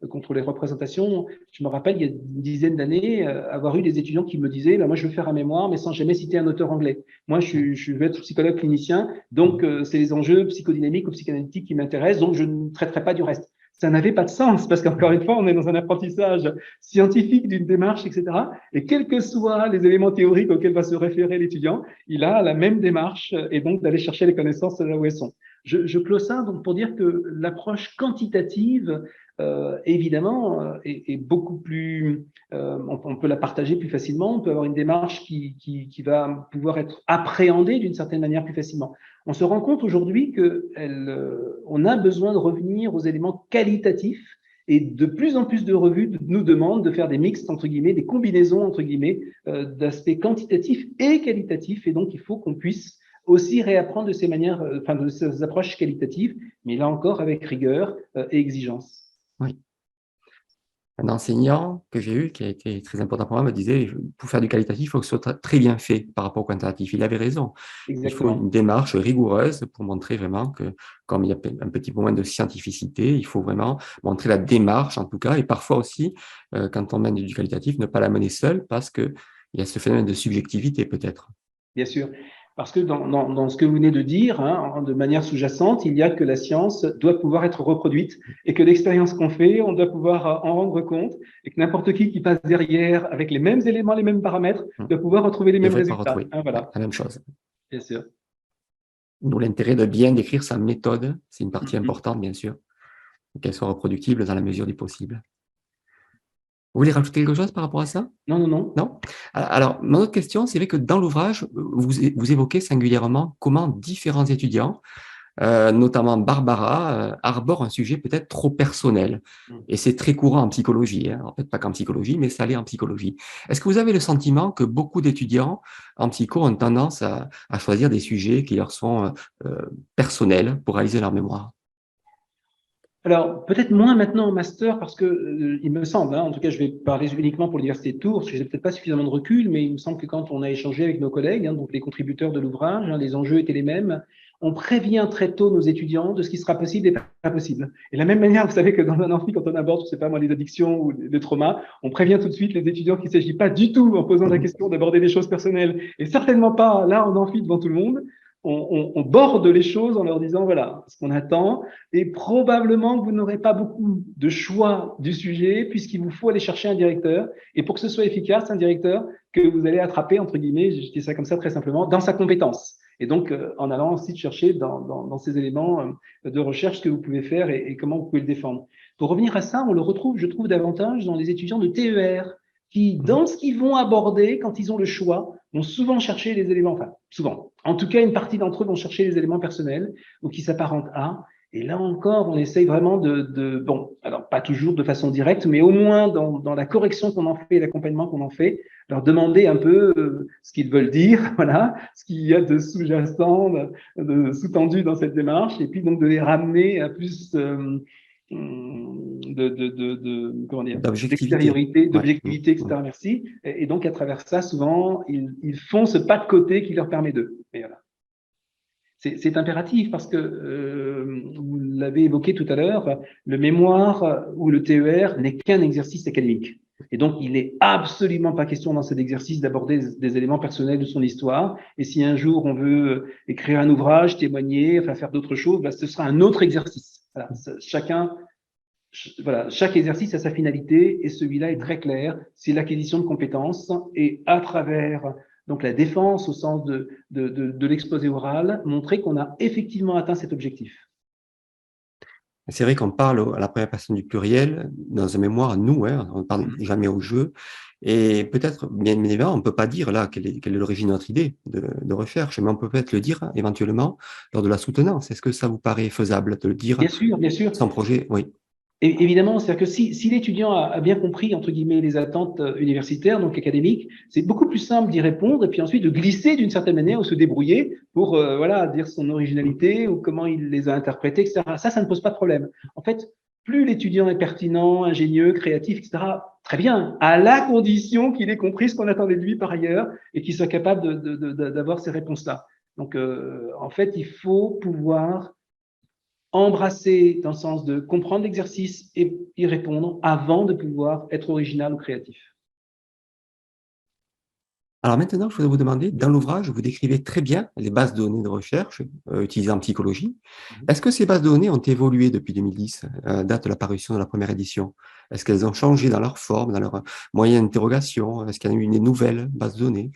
B: contre les représentations. Je me rappelle, il y a une dizaine d'années, avoir eu des étudiants qui me disaient moi, je veux faire un mémoire, mais sans jamais citer un auteur anglais. Moi, je veux être psychologue clinicien, donc c'est les enjeux psychodynamiques ou psychanalytiques qui m'intéressent, donc je ne traiterai pas du reste. Ça n'avait pas de sens parce qu'encore une fois, on est dans un apprentissage scientifique d'une démarche, etc. Et quels que soient les éléments théoriques auxquels va se référer l'étudiant, il a la même démarche et donc d'aller chercher les connaissances là où elles sont. Je clôt ça donc pour dire que l'approche quantitative, évidemment, est beaucoup plus. On peut la partager plus facilement. On peut avoir une démarche qui va pouvoir être appréhendée d'une certaine manière plus facilement. On se rend compte aujourd'hui qu'on a besoin de revenir aux éléments qualitatifs. Et de plus en plus de revues nous demandent de faire des mixtes, entre guillemets, des combinaisons, entre guillemets, d'aspects quantitatifs et qualitatifs. Et donc, il faut qu'on puisse aussi réapprendre de ces manières, de ces approches qualitatives, mais là encore avec rigueur et exigence.
A: Oui. Un enseignant que j'ai eu, qui a été très important pour moi, me disait pour faire du qualitatif, il faut que ce soit très bien fait par rapport au quantitatif. Il avait raison.
B: Exactement.
A: Il faut une démarche rigoureuse pour montrer vraiment que, comme il y a un petit moment de scientificité, il faut vraiment montrer la démarche, en tout cas, et parfois aussi, quand on mène du qualitatif, ne pas la mener seule parce qu'il y a ce phénomène de subjectivité peut-être.
B: Bien sûr. Parce que dans ce que vous venez de dire, hein, de manière sous-jacente, il y a que la science doit pouvoir être reproduite et que l'expérience qu'on fait, on doit pouvoir en rendre compte et que n'importe qui passe derrière avec les mêmes éléments, les mêmes paramètres, doit pouvoir retrouver les mêmes résultats.
A: Hein, voilà. La même chose.
B: Bien sûr.
A: D'où l'intérêt de bien décrire sa méthode, c'est une partie importante, bien sûr, qu'elle soit reproductible dans la mesure du possible. Vous voulez rajouter quelque chose par rapport à ça?
B: Non.
A: Non? Alors, mon autre question, c'est vrai que dans l'ouvrage, vous évoquez singulièrement comment différents étudiants, notamment Barbara, arborent un sujet peut-être trop personnel. Et c'est très courant en psychologie, hein. En fait, pas qu'en psychologie, mais ça l'est en psychologie. Est-ce que vous avez le sentiment que beaucoup d'étudiants en psycho ont tendance à choisir des sujets qui leur sont personnels pour réaliser leur mémoire?
B: Alors, peut-être moins maintenant en master parce que, il me semble, hein, en tout cas, je vais parler uniquement pour l'Université de Tours, parce que j'ai peut-être pas suffisamment de recul, mais il me semble que quand on a échangé avec nos collègues, hein, donc les contributeurs de l'ouvrage, hein, les enjeux étaient les mêmes. On prévient très tôt nos étudiants de ce qui sera possible et pas possible. Et de la même manière, vous savez que dans un amphi, quand on aborde, je sais pas moi, les addictions ou les traumas, on prévient tout de suite les étudiants qu'il ne s'agit pas du tout, en posant la question, d'aborder des choses personnelles, et certainement pas là en amphi devant tout le monde. On borde les choses en leur disant voilà ce qu'on attend et probablement que vous n'aurez pas beaucoup de choix du sujet puisqu'il vous faut aller chercher un directeur et pour que ce soit efficace, un directeur, que vous allez attraper, entre guillemets, je dis ça comme ça très simplement, dans sa compétence. Et donc, en allant ensuite chercher dans ces éléments de recherche ce que vous pouvez faire et comment vous pouvez le défendre. Pour revenir à ça, on le retrouve, je trouve, davantage dans les étudiants de TER qui, dans ce qu'ils vont aborder, quand ils ont le choix, vont souvent chercher les éléments, enfin, souvent. En tout cas, une partie d'entre eux vont chercher les éléments personnels ou qui s'apparentent à. Et là encore, on essaye vraiment bon, alors pas toujours de façon directe, mais au moins dans la correction qu'on en fait, l'accompagnement qu'on en fait, leur demander un peu ce qu'ils veulent dire, voilà, ce qu'il y a de sous-jacent, de sous-tendu dans cette démarche, et puis donc de les ramener à plus comment dire,
A: D'objectivité.
B: d'extériorité,
A: Ouais.
B: d'objectivité, etc. Merci. Et donc à travers ça, souvent, ils font ce pas de côté qui leur permet d'eux. Et voilà. C'est impératif parce que, vous l'avez évoqué tout à l'heure, le mémoire ou le TER n'est qu'un exercice académique. Et donc, il n'est absolument pas question dans cet exercice d'aborder des éléments personnels de son histoire. Et si un jour on veut écrire un ouvrage, témoigner, enfin faire d'autres choses, ce sera un autre exercice. Voilà, chaque exercice a sa finalité et celui-là est très clair. C'est l'acquisition de compétences et à travers donc la défense au sens de l'exposé oral, montrer qu'on a effectivement atteint cet objectif.
A: C'est vrai qu'on parle à la première personne du pluriel dans un mémoire, nous, hein, on ne parle jamais au jeu. Et peut-être, bien évidemment, on ne peut pas dire là quelle est l'origine de notre idée de recherche, mais on peut peut-être le dire éventuellement lors de la soutenance. Est-ce que ça vous paraît faisable de le dire
B: Bien sûr, bien sûr.
A: sans projet? Oui.
B: Et évidemment, c'est-à-dire que si l'étudiant a bien compris, entre guillemets, les attentes universitaires, donc académiques, c'est beaucoup plus simple d'y répondre et puis ensuite de glisser d'une certaine manière ou se débrouiller pour voilà, dire son originalité ou comment il les a interprétées, etc. Ça ne pose pas de problème. En fait, plus l'étudiant est pertinent, ingénieux, créatif, etc., très bien, à la condition qu'il ait compris ce qu'on attendait de lui par ailleurs et qu'il soit capable d'avoir ces réponses-là. Donc, en fait, il faut pouvoir embrasser dans le sens de comprendre l'exercice et y répondre avant de pouvoir être original ou créatif.
A: Alors maintenant, je voudrais vous demander, dans l'ouvrage, vous décrivez très bien les bases de données de recherche utilisées en psychologie. Est-ce que ces bases de données ont évolué depuis 2010, date de la parution de la première édition? Est-ce qu'elles ont changé dans leur forme, dans leur moyen d'interrogation? Est-ce qu'il y a eu une nouvelle base de données?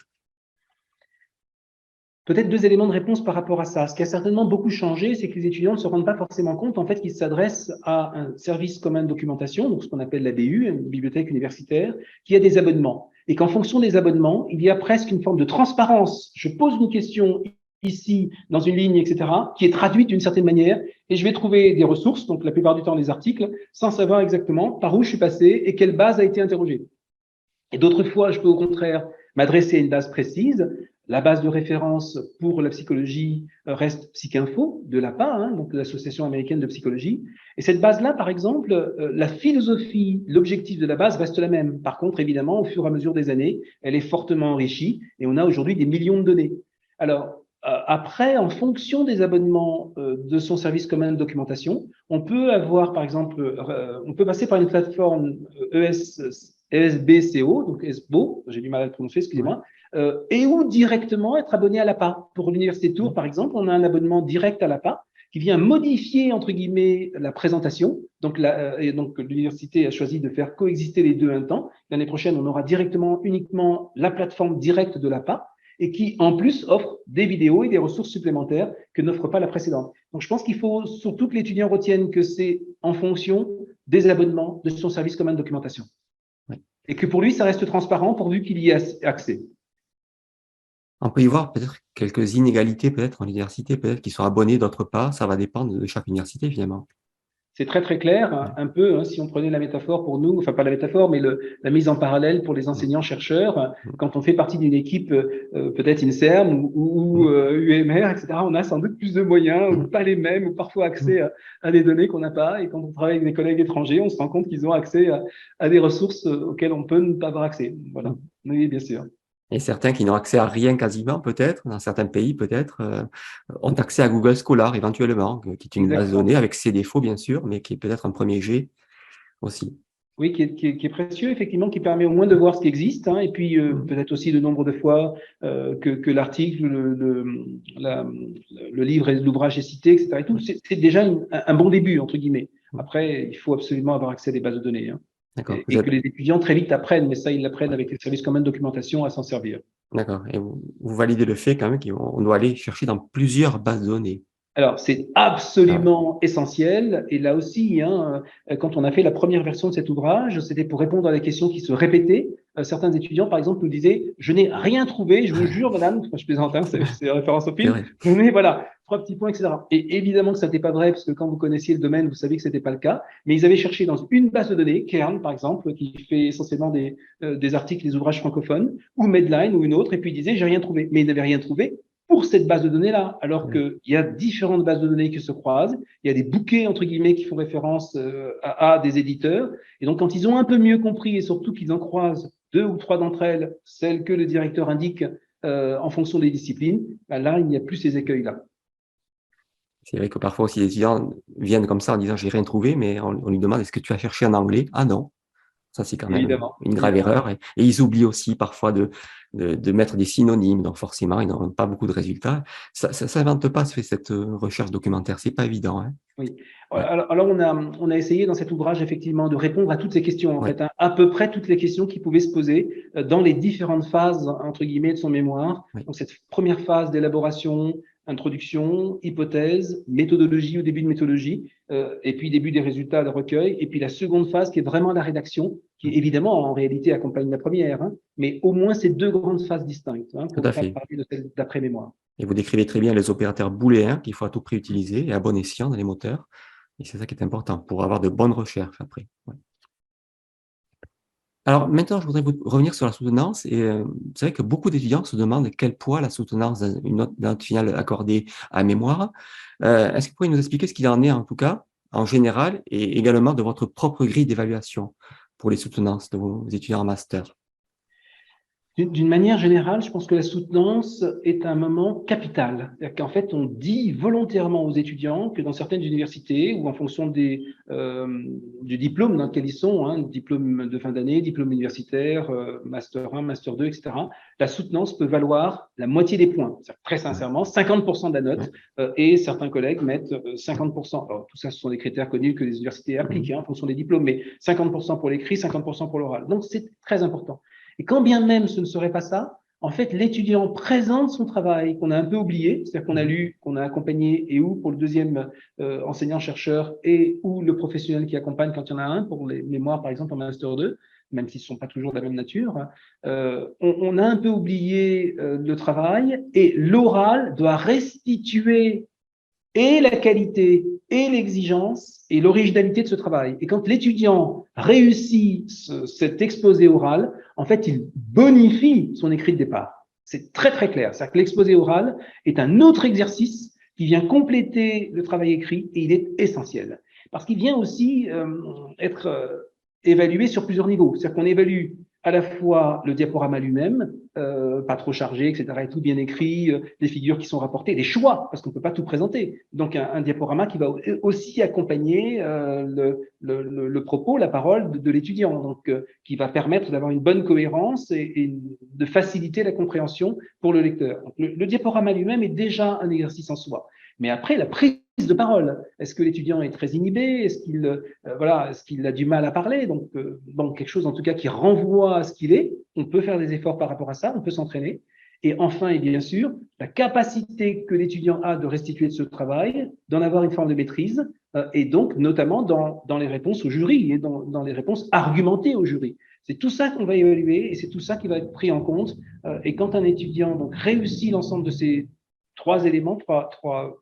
B: Peut-être deux éléments de réponse par rapport à ça. Ce qui a certainement beaucoup changé, c'est que les étudiants ne se rendent pas forcément compte en fait qu'ils s'adressent à un service commun de documentation, donc ce qu'on appelle la BU, une bibliothèque universitaire, qui a des abonnements. Et qu'en fonction des abonnements, il y a presque une forme de transparence. Je pose une question ici, dans une ligne, etc., qui est traduite d'une certaine manière, et je vais trouver des ressources, donc la plupart du temps des articles, sans savoir exactement par où je suis passé et quelle base a été interrogée. Et d'autres fois, je peux au contraire m'adresser à une base précise. La base de référence pour la psychologie reste PsycInfo de l'APA, hein, donc l'Association américaine de psychologie. Et cette base-là, par exemple, la philosophie, l'objectif de la base reste la même. Par contre, évidemment, au fur et à mesure des années, elle est fortement enrichie et on a aujourd'hui des millions de données. Alors, après, en fonction des abonnements de son service commun de documentation, on peut avoir, par exemple, on peut passer par une plateforme ESBCO, donc ESBO, j'ai du mal à le prononcer, excusez-moi, et ou directement être abonné à l'APA. Pour l'Université de Tours, par exemple, on a un abonnement direct à l'APA qui vient modifier, entre guillemets, la présentation. Donc, l'université a choisi de faire coexister les deux un temps. L'année prochaine, on aura directement, uniquement la plateforme directe de l'APA et qui, en plus, offre des vidéos et des ressources supplémentaires que n'offre pas la précédente. Donc, je pense qu'il faut surtout que l'étudiant retienne que c'est en fonction des abonnements de son service commun de documentation. Oui. Et que pour lui, ça reste transparent pourvu qu'il y ait accès.
A: On peut y voir peut-être quelques inégalités peut-être en université, peut-être qui sont abonnés, d'autres pas. Ça va dépendre de chaque université, finalement.
B: C'est très, très clair, hein, un peu, hein, si on prenait la métaphore pour nous, enfin pas la métaphore, mais la mise en parallèle pour les enseignants-chercheurs, quand on fait partie d'une équipe, peut-être INSERM ou UMR, etc., on a sans doute plus de moyens, ou pas les mêmes, ou parfois accès à des données qu'on n'a pas, et quand on travaille avec des collègues étrangers, on se rend compte qu'ils ont accès à des ressources auxquelles on peut ne pas avoir accès. Voilà, oui, bien sûr.
A: Et certains qui n'ont accès à rien quasiment, peut-être, dans certains pays, peut-être, ont accès à Google Scholar, éventuellement, qui est une base de données avec ses défauts, bien sûr, mais qui est peut-être un premier jet aussi.
B: Oui, qui est précieux, effectivement, qui permet au moins de voir ce qui existe, hein, et puis peut-être aussi le nombre de fois que l'article, le livre et l'ouvrage est cité, etc. Et tout, c'est déjà un bon début, entre guillemets. Après, il faut absolument avoir accès à des bases de données. Hein.
A: D'accord.
B: et que les étudiants très vite apprennent, mais ça, ils l'apprennent avec les services communs de documentation à s'en servir.
A: D'accord. Et vous validez le fait quand même qu'on doit aller chercher dans plusieurs bases de données.
B: Alors, c'est
A: Ah ouais.
B: absolument essentiel. Et là aussi, hein, quand on a fait la première version de cet ouvrage, c'était pour répondre à des questions qui se répétaient. Certains étudiants, par exemple, nous disaient, je n'ai rien trouvé, je vous jure, madame, enfin, je plaisante, hein, c'est référence au
A: C'est
B: film,
A: vrai.
B: mais voilà, 3 petits points, etc. Et évidemment que ça n'était pas vrai, parce que quand vous connaissiez le domaine, vous savez que ce n'était pas le cas. Mais ils avaient cherché dans une base de données, Kern, par exemple, qui fait essentiellement des articles, des ouvrages francophones, ou Medline, ou une autre, et puis ils disaient, j'ai rien trouvé. Mais ils n'avaient rien trouvé pour cette base de données-là, alors
A: Ouais.
B: qu'il y a différentes bases de données qui se croisent, il y a des bouquets, entre guillemets, qui font référence à des éditeurs, et donc quand ils ont un peu mieux compris, et surtout qu'ils en croisent 2 ou 3 d'entre elles, celles que le directeur indique en fonction des disciplines, ben là, il n'y a plus ces écueils-là.
A: C'est vrai que parfois aussi les étudiants viennent comme ça en disant j'ai rien trouvé, mais on lui demande est-ce que tu as cherché en anglais? Ah non. Ça, c'est quand même
B: Évidemment,
A: une grave
B: évidemment.
A: erreur. Et ils oublient aussi parfois de mettre des synonymes. Donc forcément, ils n'auront pas beaucoup de résultats. Ça s'invente pas, cette recherche documentaire. C'est pas évident, hein.
B: Oui.
A: Ouais,
B: Alors on a essayé dans cet ouvrage effectivement de répondre à toutes ces questions, en
A: ouais,
B: fait, hein, à peu près toutes les questions qui pouvaient se poser dans les différentes phases, entre guillemets, de son mémoire.
A: ouais.
B: Donc cette première phase d'élaboration, introduction, hypothèse, méthodologie, au début de méthodologie, et puis début des résultats de recueil, et puis la seconde phase qui est vraiment la rédaction, qui
A: Mmh.
B: évidemment en réalité accompagne la première, hein, mais au moins ces 2 grandes phases distinctes, hein,
A: Tout
B: pour ne
A: à
B: pas
A: fait.
B: parler de celle d'après-mémoire.
A: Et vous décrivez très bien les opérateurs booléens qu'il faut à tout prix utiliser et à bon escient dans les moteurs. Et c'est ça qui est important pour avoir de bonnes recherches après. Ouais. Alors maintenant, je voudrais revenir sur la soutenance. Et c'est vrai que beaucoup d'étudiants se demandent quel poids la soutenance dans une note finale accordée à mémoire. Est-ce que vous pourriez nous expliquer ce qu'il en est en tout cas, en général, et également de votre propre grille d'évaluation pour les soutenances de vos étudiants en master?
B: D'une manière générale, je pense que la soutenance est un moment capital. C'est-à-dire qu'en fait, on dit volontairement aux étudiants que dans certaines universités, ou en fonction du diplôme dans lequel ils sont, hein, diplôme de fin d'année, diplôme universitaire, master 1, master 2, etc., la soutenance peut valoir la moitié des points. Très
A: Ouais,
B: sincèrement, 50% de la note,
A: ouais.
B: et certains collègues mettent 50%. Alors, tout ça, ce sont des critères connus que les universités appliquent,
A: Mhm.
B: hein, en fonction des diplômes, mais 50% pour l'écrit, 50% pour l'oral. Donc, c'est très important. Et quand bien même ce ne serait pas ça, en fait, l'étudiant présente son travail qu'on a un peu oublié, c'est-à-dire qu'on a
A: Mhm.
B: lu, qu'on a accompagné, et ou pour le deuxième enseignant-chercheur, et ou le professionnel qui accompagne quand il y en a un, pour les mémoires par exemple en Master 2, même s'ils ne sont pas toujours de la même nature, on a un peu oublié le travail, et l'oral doit restituer et la qualité et l'exigence et l'originalité de ce travail. Et quand l'étudiant réussit cet exposé oral, en fait, il bonifie son écrit de départ. C'est très, très clair. C'est-à-dire que l'exposé oral est un autre exercice qui vient compléter le travail écrit et il est essentiel. Parce qu'il vient aussi être évalué sur plusieurs niveaux. C'est-à-dire qu'on évalue à la fois le diaporama lui-même, pas trop chargé, etc., et tout bien écrit, les figures qui sont rapportées, les choix, parce qu'on ne peut pas tout présenter. Donc un diaporama qui va aussi accompagner le propos, la parole de l'étudiant, donc qui va permettre d'avoir une bonne cohérence et de faciliter la compréhension pour le lecteur. Donc, le diaporama lui-même est déjà un exercice en soi. Mais après, la prise de parole, est-ce que l'étudiant est très inhibé? Est-ce qu'il a du mal à parler? Donc, bon, quelque chose en tout cas qui renvoie à ce qu'il est. On peut faire des efforts par rapport à ça, on peut s'entraîner. Et enfin, et bien sûr, la capacité que l'étudiant a de restituer de ce travail, d'en avoir une forme de maîtrise, et donc notamment dans les réponses au jury et dans les réponses argumentées au jury. C'est tout ça qu'on va évaluer et c'est tout ça qui va être pris en compte. Et quand un étudiant donc, réussit l'ensemble de ces 3 éléments, trois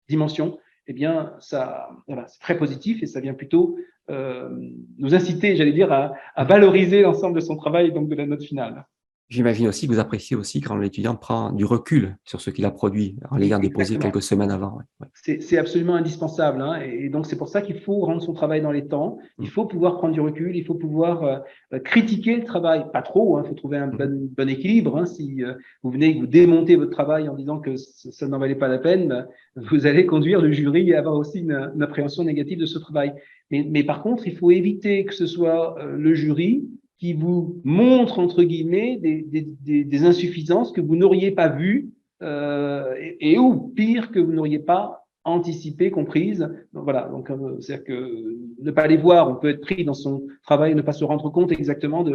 B: dimension, eh bien, ça, voilà, c'est très positif et ça vient plutôt nous inciter, j'allais dire, à valoriser l'ensemble de son travail, donc de la note finale.
A: J'imagine aussi que vous appréciez aussi quand l'étudiant prend du recul sur ce qu'il a produit en l'ayant déposé
B: Exactement.
A: quelques semaines avant. Ouais, ouais.
B: C'est absolument indispensable, hein, et donc c'est pour ça qu'il faut rendre son travail dans les temps, il
A: Mmh.
B: faut pouvoir prendre du recul, il faut pouvoir critiquer le travail, pas trop, il faut trouver un
A: Mmh.
B: bon équilibre. Hein, si vous venez et que vous démontez votre travail en disant que ça n'en valait pas la peine, ben, vous allez conduire le jury à avoir aussi une appréhension négative de ce travail. Mais par contre, il faut éviter que ce soit le jury qui vous montre, entre guillemets, des insuffisances que vous n'auriez pas vues, ou pire, que vous n'auriez pas anticipées, comprises. Donc, voilà, donc c'est-à-dire que ne pas les voir, on peut être pris dans son travail, ne pas se rendre compte exactement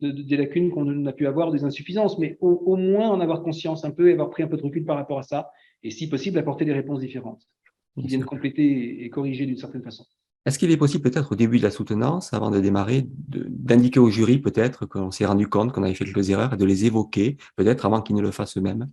B: des lacunes qu'on a pu avoir, des insuffisances, mais au moins en avoir conscience un peu et avoir pris un peu de recul par rapport à ça, et si possible, apporter des réponses différentes qui viennent compléter et corriger d'une certaine façon.
A: Est-ce qu'il est possible peut-être au début de la soutenance, avant de démarrer, d'indiquer au jury peut-être qu'on s'est rendu compte qu'on avait fait quelques erreurs et de les évoquer, peut-être avant qu'ils ne le fassent eux-mêmes?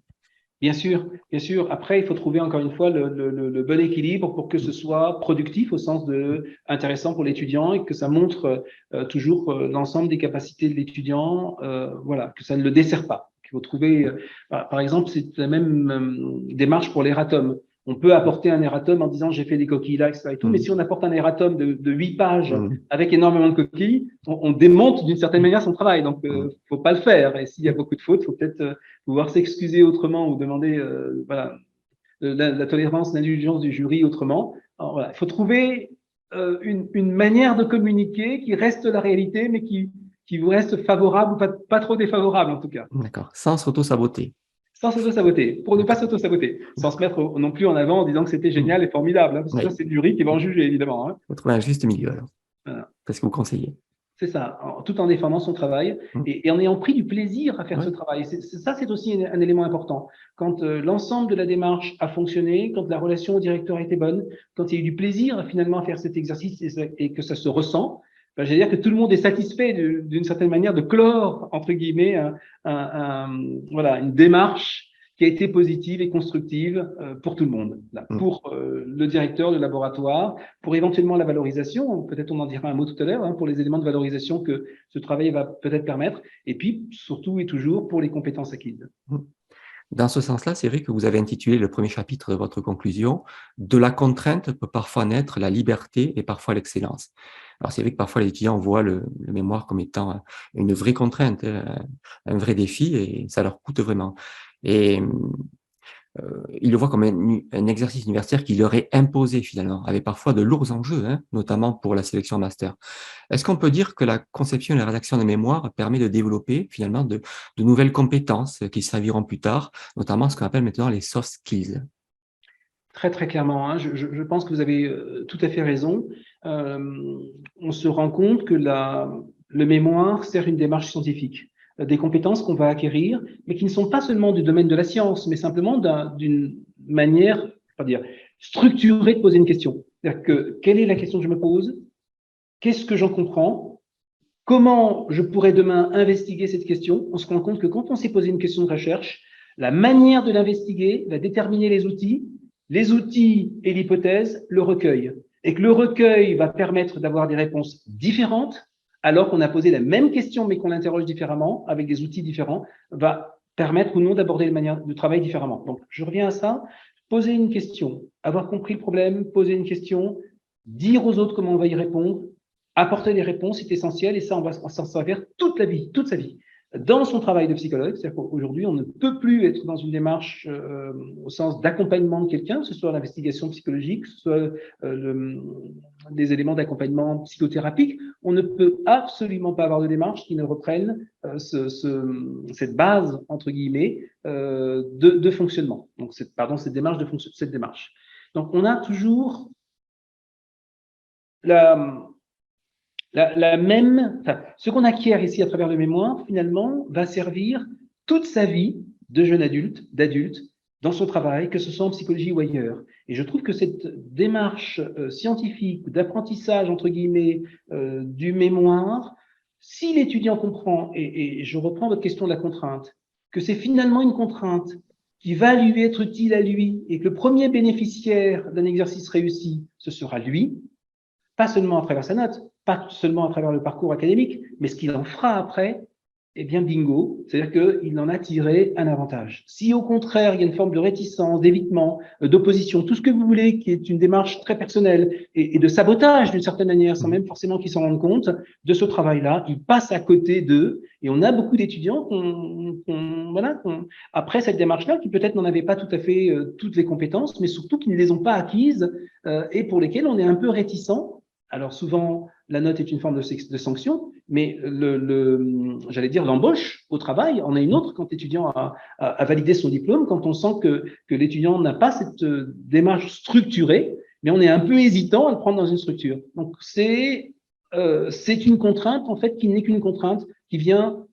B: Bien sûr, bien sûr. Après, il faut trouver encore une fois le bon équilibre pour que ce soit productif au sens de intéressant pour l'étudiant et que ça montre toujours l'ensemble des capacités de l'étudiant, voilà, que ça ne le dessert pas. Il faut trouver, par exemple, c'est la même démarche pour l'erratum. On peut apporter un erratum en disant j'ai fait des coquilles là, etc. Et tout, mais si on apporte un erratum de 8 pages avec énormément de coquilles, on démonte d'une certaine manière son travail. Donc, faut pas le faire. Et s'il y a beaucoup de fautes, faut peut-être pouvoir s'excuser autrement ou demander voilà, la tolérance, l'indulgence du jury autrement. Alors, voilà, il faut trouver une manière de communiquer qui reste la réalité, mais qui vous reste favorable ou pas trop défavorable en tout cas.
A: D'accord, sans s'auto-saboter.
B: Sans s'auto-saboter, pour ne pas s'auto-saboter, sans se mettre non plus en avant en disant que c'était génial et formidable, hein, parce que ça, c'est le jury qui va en juger, évidemment.
A: Il faut trouver un juste milieu, alors.
B: Voilà.
A: C'est ce que vous conseillez.
B: C'est ça, tout en défendant son travail et en ayant pris du plaisir à faire ce travail. Ça, c'est aussi un élément important. Quand l'ensemble de la démarche a fonctionné, quand la relation au directeur a été bonne, quand il y a eu du plaisir finalement à faire cet exercice et que ça se ressent, ben, j'allais dire que tout le monde est satisfait d'une certaine manière de clore, entre guillemets, voilà, une démarche qui a été positive et constructive pour tout le monde, là, pour le directeur de laboratoire, pour éventuellement la valorisation, peut-être on en dira un mot tout à l'heure, hein, pour les éléments de valorisation que ce travail va peut-être permettre, et puis surtout et toujours pour les compétences acquises.
A: Dans ce sens-là, c'est vrai que vous avez intitulé le premier chapitre de votre conclusion « De la contrainte peut parfois naître la liberté et parfois l'excellence ». Alors c'est vrai que parfois les étudiants voient le mémoire comme étant une vraie contrainte, un vrai défi, et ça leur coûte vraiment. Et ils le voient comme un exercice universitaire qui leur est imposé finalement, avec parfois de lourds enjeux, hein, notamment pour la sélection master. Est-ce qu'on peut dire que la conception et la rédaction de mémoire permet de développer finalement de nouvelles compétences qui serviront plus tard, notamment ce qu'on appelle maintenant les soft skills?
B: Très, très clairement, hein, je pense que vous avez tout à fait raison. On se rend compte que le mémoire sert une démarche scientifique, des compétences qu'on va acquérir, mais qui ne sont pas seulement du domaine de la science, mais simplement d'une manière, pas dire, structurée de poser une question. C'est-à-dire que quelle est la question que je me pose? Qu'est-ce que j'en comprends? Comment je pourrais demain investiguer cette question? On se rend compte que quand on s'est posé une question de recherche, la manière de l'investiguer va déterminer les outils et l'hypothèse, le recueil. Et que le recueil va permettre d'avoir des réponses différentes, alors qu'on a posé la même question mais qu'on l'interroge différemment, avec des outils différents, va permettre ou non d'aborder les manières de travail différemment. Donc, je reviens à ça. Poser une question, avoir compris le problème, poser une question, dire aux autres comment on va y répondre, apporter des réponses, c'est essentiel, et ça, on va s'en servir toute la vie, toute sa vie. Dans son travail de psychologue, c'est-à-dire qu'aujourd'hui, on ne peut plus être dans une démarche au sens d'accompagnement de quelqu'un, que ce soit l'investigation psychologique, que ce soit des éléments d'accompagnement psychothérapique. On ne peut absolument pas avoir de démarche qui ne reprenne cette base, entre guillemets, de fonctionnement. Donc, cette démarche. Donc, on a toujours ce qu'on acquiert ici à travers le mémoire, finalement, va servir toute sa vie de jeune adulte, d'adulte, dans son travail, que ce soit en psychologie ou ailleurs. Et je trouve que cette démarche scientifique, d'apprentissage, entre guillemets, du mémoire, si l'étudiant comprend, et je reprends votre question de la contrainte, que c'est finalement une contrainte qui va lui être utile à lui, et que le premier bénéficiaire d'un exercice réussi, ce sera lui, pas seulement à travers sa note, pas seulement à travers le parcours académique, mais ce qu'il en fera après, eh bien bingo, c'est-à-dire qu'il en a tiré un avantage. Si au contraire, il y a une forme de réticence, d'évitement, d'opposition, tout ce que vous voulez, qui est une démarche très personnelle et de sabotage d'une certaine manière, sans même forcément qu'ils s'en rendent compte, de ce travail-là, il passe à côté d'eux, et on a beaucoup d'étudiants après cette démarche-là, qui peut-être n'en avaient pas tout à fait toutes les compétences, mais surtout qui ne les ont pas acquises et pour lesquels on est un peu réticent. Alors souvent, la note est une forme de sanction, mais j'allais dire l'embauche au travail en est une autre quand l'étudiant a validé son diplôme, quand on sent que l'étudiant n'a pas cette démarche structurée, mais on est un peu hésitant à le prendre dans une structure. Donc, c'est une contrainte, en fait, qui n'est qu'une contrainte, qui vient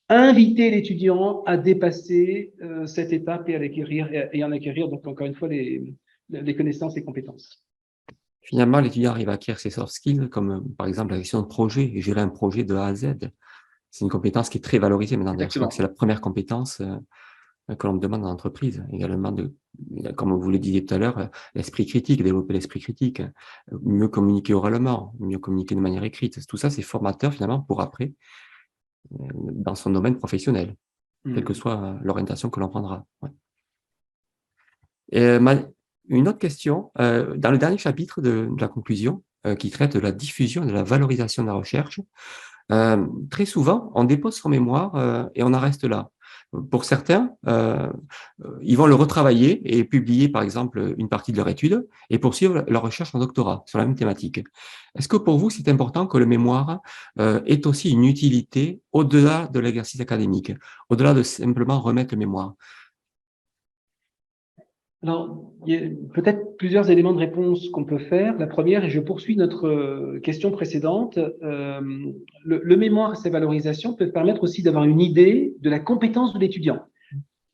B: inviter l'étudiant à dépasser cette étape et en acquérir, donc encore une fois, les connaissances et compétences.
A: Finalement, l'étudiant arrive à acquérir ses soft skills, comme par exemple la gestion de projet, et gérer un projet de A à Z. C'est une compétence qui est très valorisée maintenant. Je crois que c'est la première compétence que l'on me demande dans l'entreprise. Également, comme vous le disiez tout à l'heure, l'esprit critique, développer l'esprit critique, mieux communiquer oralement, mieux communiquer de manière écrite. Tout ça, c'est formateur finalement pour après, dans son domaine professionnel, quelle que soit l'orientation que l'on prendra. Ouais. Et, une autre question, dans le dernier chapitre de la conclusion, qui traite de la diffusion et de la valorisation de la recherche, très souvent, on dépose son mémoire et on en reste là. Pour certains, ils vont le retravailler et publier, par exemple, une partie de leur étude et poursuivre leur recherche en doctorat sur la même thématique. Est-ce que pour vous, c'est important que le mémoire ait aussi une utilité au-delà de l'exercice académique, au-delà de simplement remettre le mémoire?
B: Alors, il y a peut-être plusieurs éléments de réponse qu'on peut faire. La première, et je poursuis notre question précédente, le mémoire et ses valorisations peuvent permettre aussi d'avoir une idée de la compétence de l'étudiant.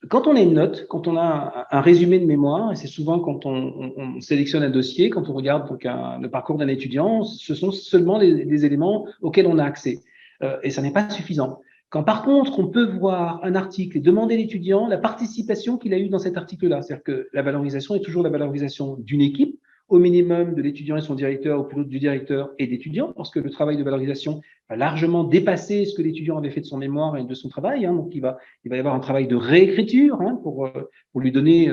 B: Quand on a une note, quand on a un résumé de mémoire, et c'est souvent quand on sélectionne un dossier, quand on regarde donc le parcours d'un étudiant, ce sont seulement les éléments auxquels on a accès. Et ça n'est pas suffisant. Quand par contre, on peut voir un article et demander à l'étudiant la participation qu'il a eue dans cet article-là, c'est-à-dire que la valorisation est toujours la valorisation d'une équipe, au minimum de l'étudiant et son directeur, au plus haut du directeur et d'étudiant, parce que le travail de valorisation va largement dépasser ce que l'étudiant avait fait de son mémoire et de son travail. Donc, il va y avoir un travail de réécriture pour lui donner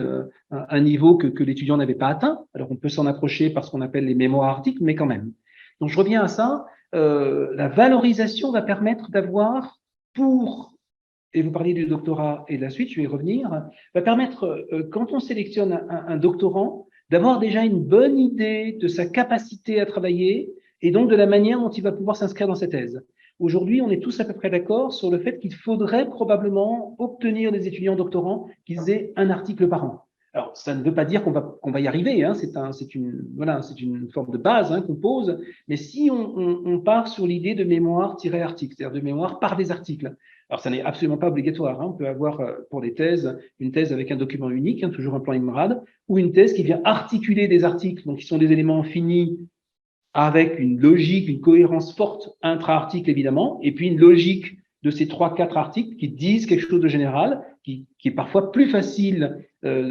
B: un niveau que l'étudiant n'avait pas atteint. Alors, on peut s'en approcher par ce qu'on appelle les mémoires articles, mais quand même. Donc, je reviens à ça. La valorisation va permettre d'avoir et vous parliez du doctorat et de la suite, je vais y revenir, va permettre, quand on sélectionne un doctorant, d'avoir déjà une bonne idée de sa capacité à travailler et donc de la manière dont il va pouvoir s'inscrire dans sa thèse. Aujourd'hui, on est tous à peu près d'accord sur le fait qu'il faudrait probablement obtenir des étudiants doctorants qu'ils aient un article par an. Alors, ça ne veut pas dire qu'on va y arriver, c'est une forme de base qu'on pose, mais si on part sur l'idée de mémoire-article, c'est-à-dire de mémoire par des articles, alors ça n'est absolument pas obligatoire, on peut avoir pour les thèses, une thèse avec un document unique, toujours un plan IMRAD, ou une thèse qui vient articuler des articles, donc qui sont des éléments finis avec une logique, une cohérence forte intra-article évidemment, et puis une logique de ces 3-4 articles qui disent quelque chose de général, qui est parfois plus facile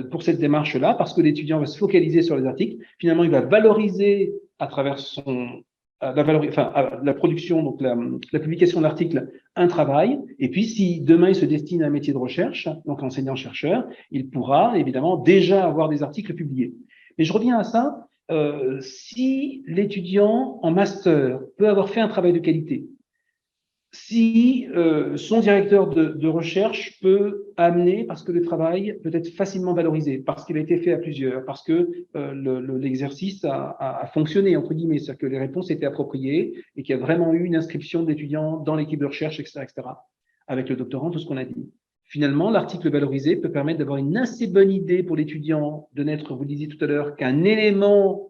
B: pour cette démarche-là, parce que l'étudiant va se focaliser sur les articles. Finalement, il va valoriser à travers la production, donc la publication de l'article, un travail. Et puis, si demain il se destine à un métier de recherche, donc enseignant-chercheur, il pourra évidemment déjà avoir des articles publiés. Mais je reviens à ça. Si l'étudiant en master peut avoir fait un travail de qualité, si son directeur de recherche peut amener, parce que le travail peut être facilement valorisé, parce qu'il a été fait à plusieurs, parce que l'exercice a fonctionné, entre guillemets, c'est-à-dire que les réponses étaient appropriées et qu'il y a vraiment eu une inscription d'étudiants dans l'équipe de recherche, etc., avec le doctorant, tout ce qu'on a dit. Finalement, l'article valorisé peut permettre d'avoir une assez bonne idée pour l'étudiant de n'être, vous le disiez tout à l'heure, qu'un élément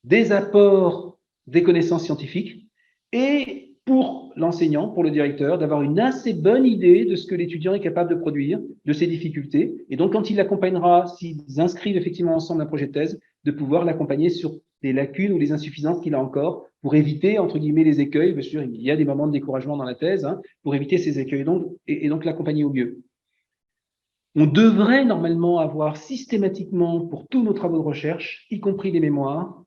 B: des apports des connaissances scientifiques et pour l'enseignant, pour le directeur, d'avoir une assez bonne idée de ce que l'étudiant est capable de produire, de ses difficultés. Et donc, quand il l'accompagnera, s'ils inscrivent effectivement ensemble un projet de thèse, de pouvoir l'accompagner sur les lacunes ou les insuffisances qu'il a encore pour éviter, entre guillemets, les écueils. Bien sûr, il y a des moments de découragement dans la thèse, pour éviter ces écueils et donc l'accompagner au mieux. On devrait normalement avoir systématiquement, pour tous nos travaux de recherche, y compris les mémoires,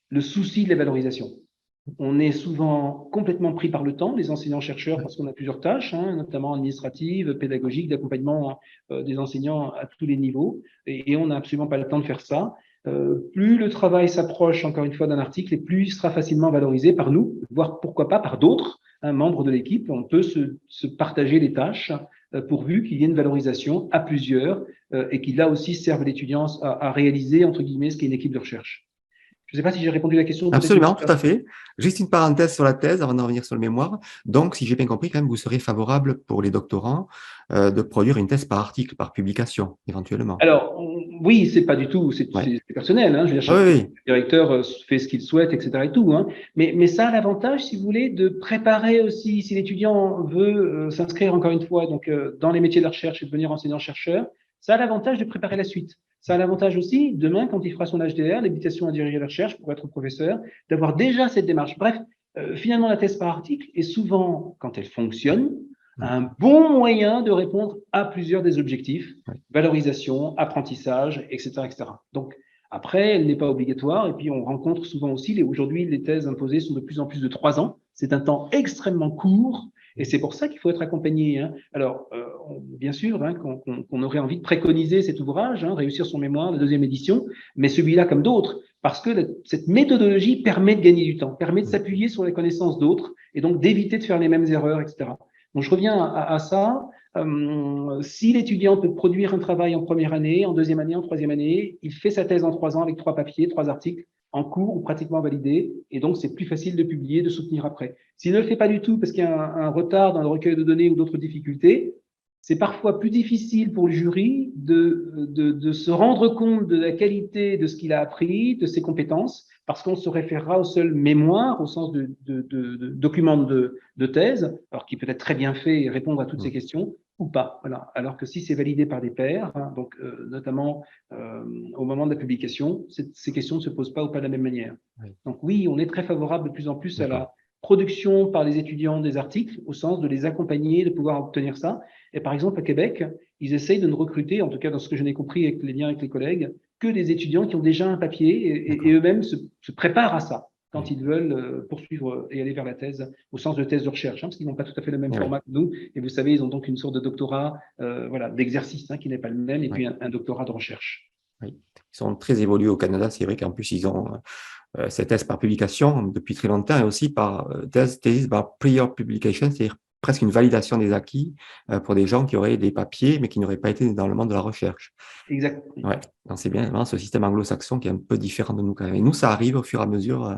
B: le souci de la valorisation. On est souvent complètement pris par le temps, les enseignants-chercheurs, parce qu'on a plusieurs tâches, notamment administratives, pédagogiques, d'accompagnement des enseignants à tous les niveaux, et on n'a absolument pas le temps de faire ça. Plus le travail s'approche, encore une fois, d'un article, et plus il sera facilement valorisé par nous, voire pourquoi pas par d'autres membres de l'équipe. On peut se partager les tâches pourvu qu'il y ait une valorisation à plusieurs et qui, là aussi, serve l'étudiant à réaliser, entre guillemets, ce qu'est une équipe de recherche. Je ne sais pas si j'ai répondu à la question.
A: Absolument, tout à fait. Juste une parenthèse sur la thèse avant de revenir sur le mémoire. Donc, si j'ai bien compris, quand même, vous serez favorable pour les doctorants de produire une thèse par article, par publication, éventuellement.
B: Alors, oui, c'est pas du tout, c'est
A: Ouais.
B: personnel. Hein, je veux dire,
A: Oui,
B: chaque
A: oui,
B: directeur fait ce qu'il souhaite, etc. et tout. Hein. Mais ça a l'avantage, si vous voulez, de préparer aussi, si l'étudiant veut s'inscrire encore une fois donc dans les métiers de la recherche et devenir enseignant-chercheur, ça a l'avantage de préparer la suite. Ça a l'avantage aussi, demain, quand il fera son HDR, l'habilitation à diriger la recherche pour être professeur, d'avoir déjà cette démarche. Bref, finalement, la thèse par article est souvent, quand elle fonctionne, un bon moyen de répondre à plusieurs des objectifs,
A: oui.
B: valorisation, apprentissage, etc., etc. Donc, après, elle n'est pas obligatoire. Et puis, on rencontre souvent aussi, aujourd'hui, les thèses imposées sont de plus en plus de 3 ans. C'est un temps extrêmement court. Et c'est pour ça qu'il faut être accompagné. Hein. Alors, bien sûr, hein, qu'on aurait envie de préconiser cet ouvrage, hein, réussir son mémoire, la deuxième édition, mais celui-là comme d'autres, parce que cette méthodologie permet de gagner du temps, permet de s'appuyer sur les connaissances d'autres et donc d'éviter de faire les mêmes erreurs, etc. Donc, je reviens à ça. Si l'étudiant peut produire un travail en première année, en deuxième année, en troisième année, il fait sa thèse en 3 ans avec 3 papiers, 3 articles en cours ou pratiquement validés, et donc c'est plus facile de publier, de soutenir après. S'il ne le fait pas du tout parce qu'il y a un retard dans le recueil de données ou d'autres difficultés, c'est parfois plus difficile pour le jury de se rendre compte de la qualité de ce qu'il a appris, de ses compétences, parce qu'on se référera au seul mémoire, au sens de document de thèse, alors qui peut être très bien fait et répondre à toutes ces questions, ou pas. Voilà. Alors que si c'est validé par des pairs, hein, donc notamment au moment de la publication, ces questions ne se posent pas ou pas de la même manière.
A: Oui.
B: Donc oui, on est très favorable de plus en plus à la production par les étudiants des articles, au sens de les accompagner, de pouvoir obtenir ça. Et par exemple, à Québec, ils essayent de ne recruter, en tout cas dans ce que je n'ai compris avec les liens avec les collègues, que des étudiants qui ont déjà un papier et eux-mêmes se préparent à ça quand ils veulent poursuivre et aller vers la thèse, au sens de thèse de recherche, hein, parce qu'ils n'ont pas tout à fait le même format que nous. Et vous savez, ils ont donc une sorte de doctorat voilà, d'exercice hein, qui n'est pas le même, et puis un doctorat de recherche.
A: Oui. Ils sont très évolués au Canada. C'est vrai qu'en plus, ils ont cette thèse par publication depuis très longtemps et aussi par thèse par prior publication, c'est-à-dire presque une validation des acquis pour des gens qui auraient des papiers mais qui n'auraient pas été dans le monde de la recherche.
B: Exactement.
A: Ouais, c'est bien vraiment ce système anglo-saxon qui est un peu différent de nous quand même. Et nous, ça arrive au fur et à mesure,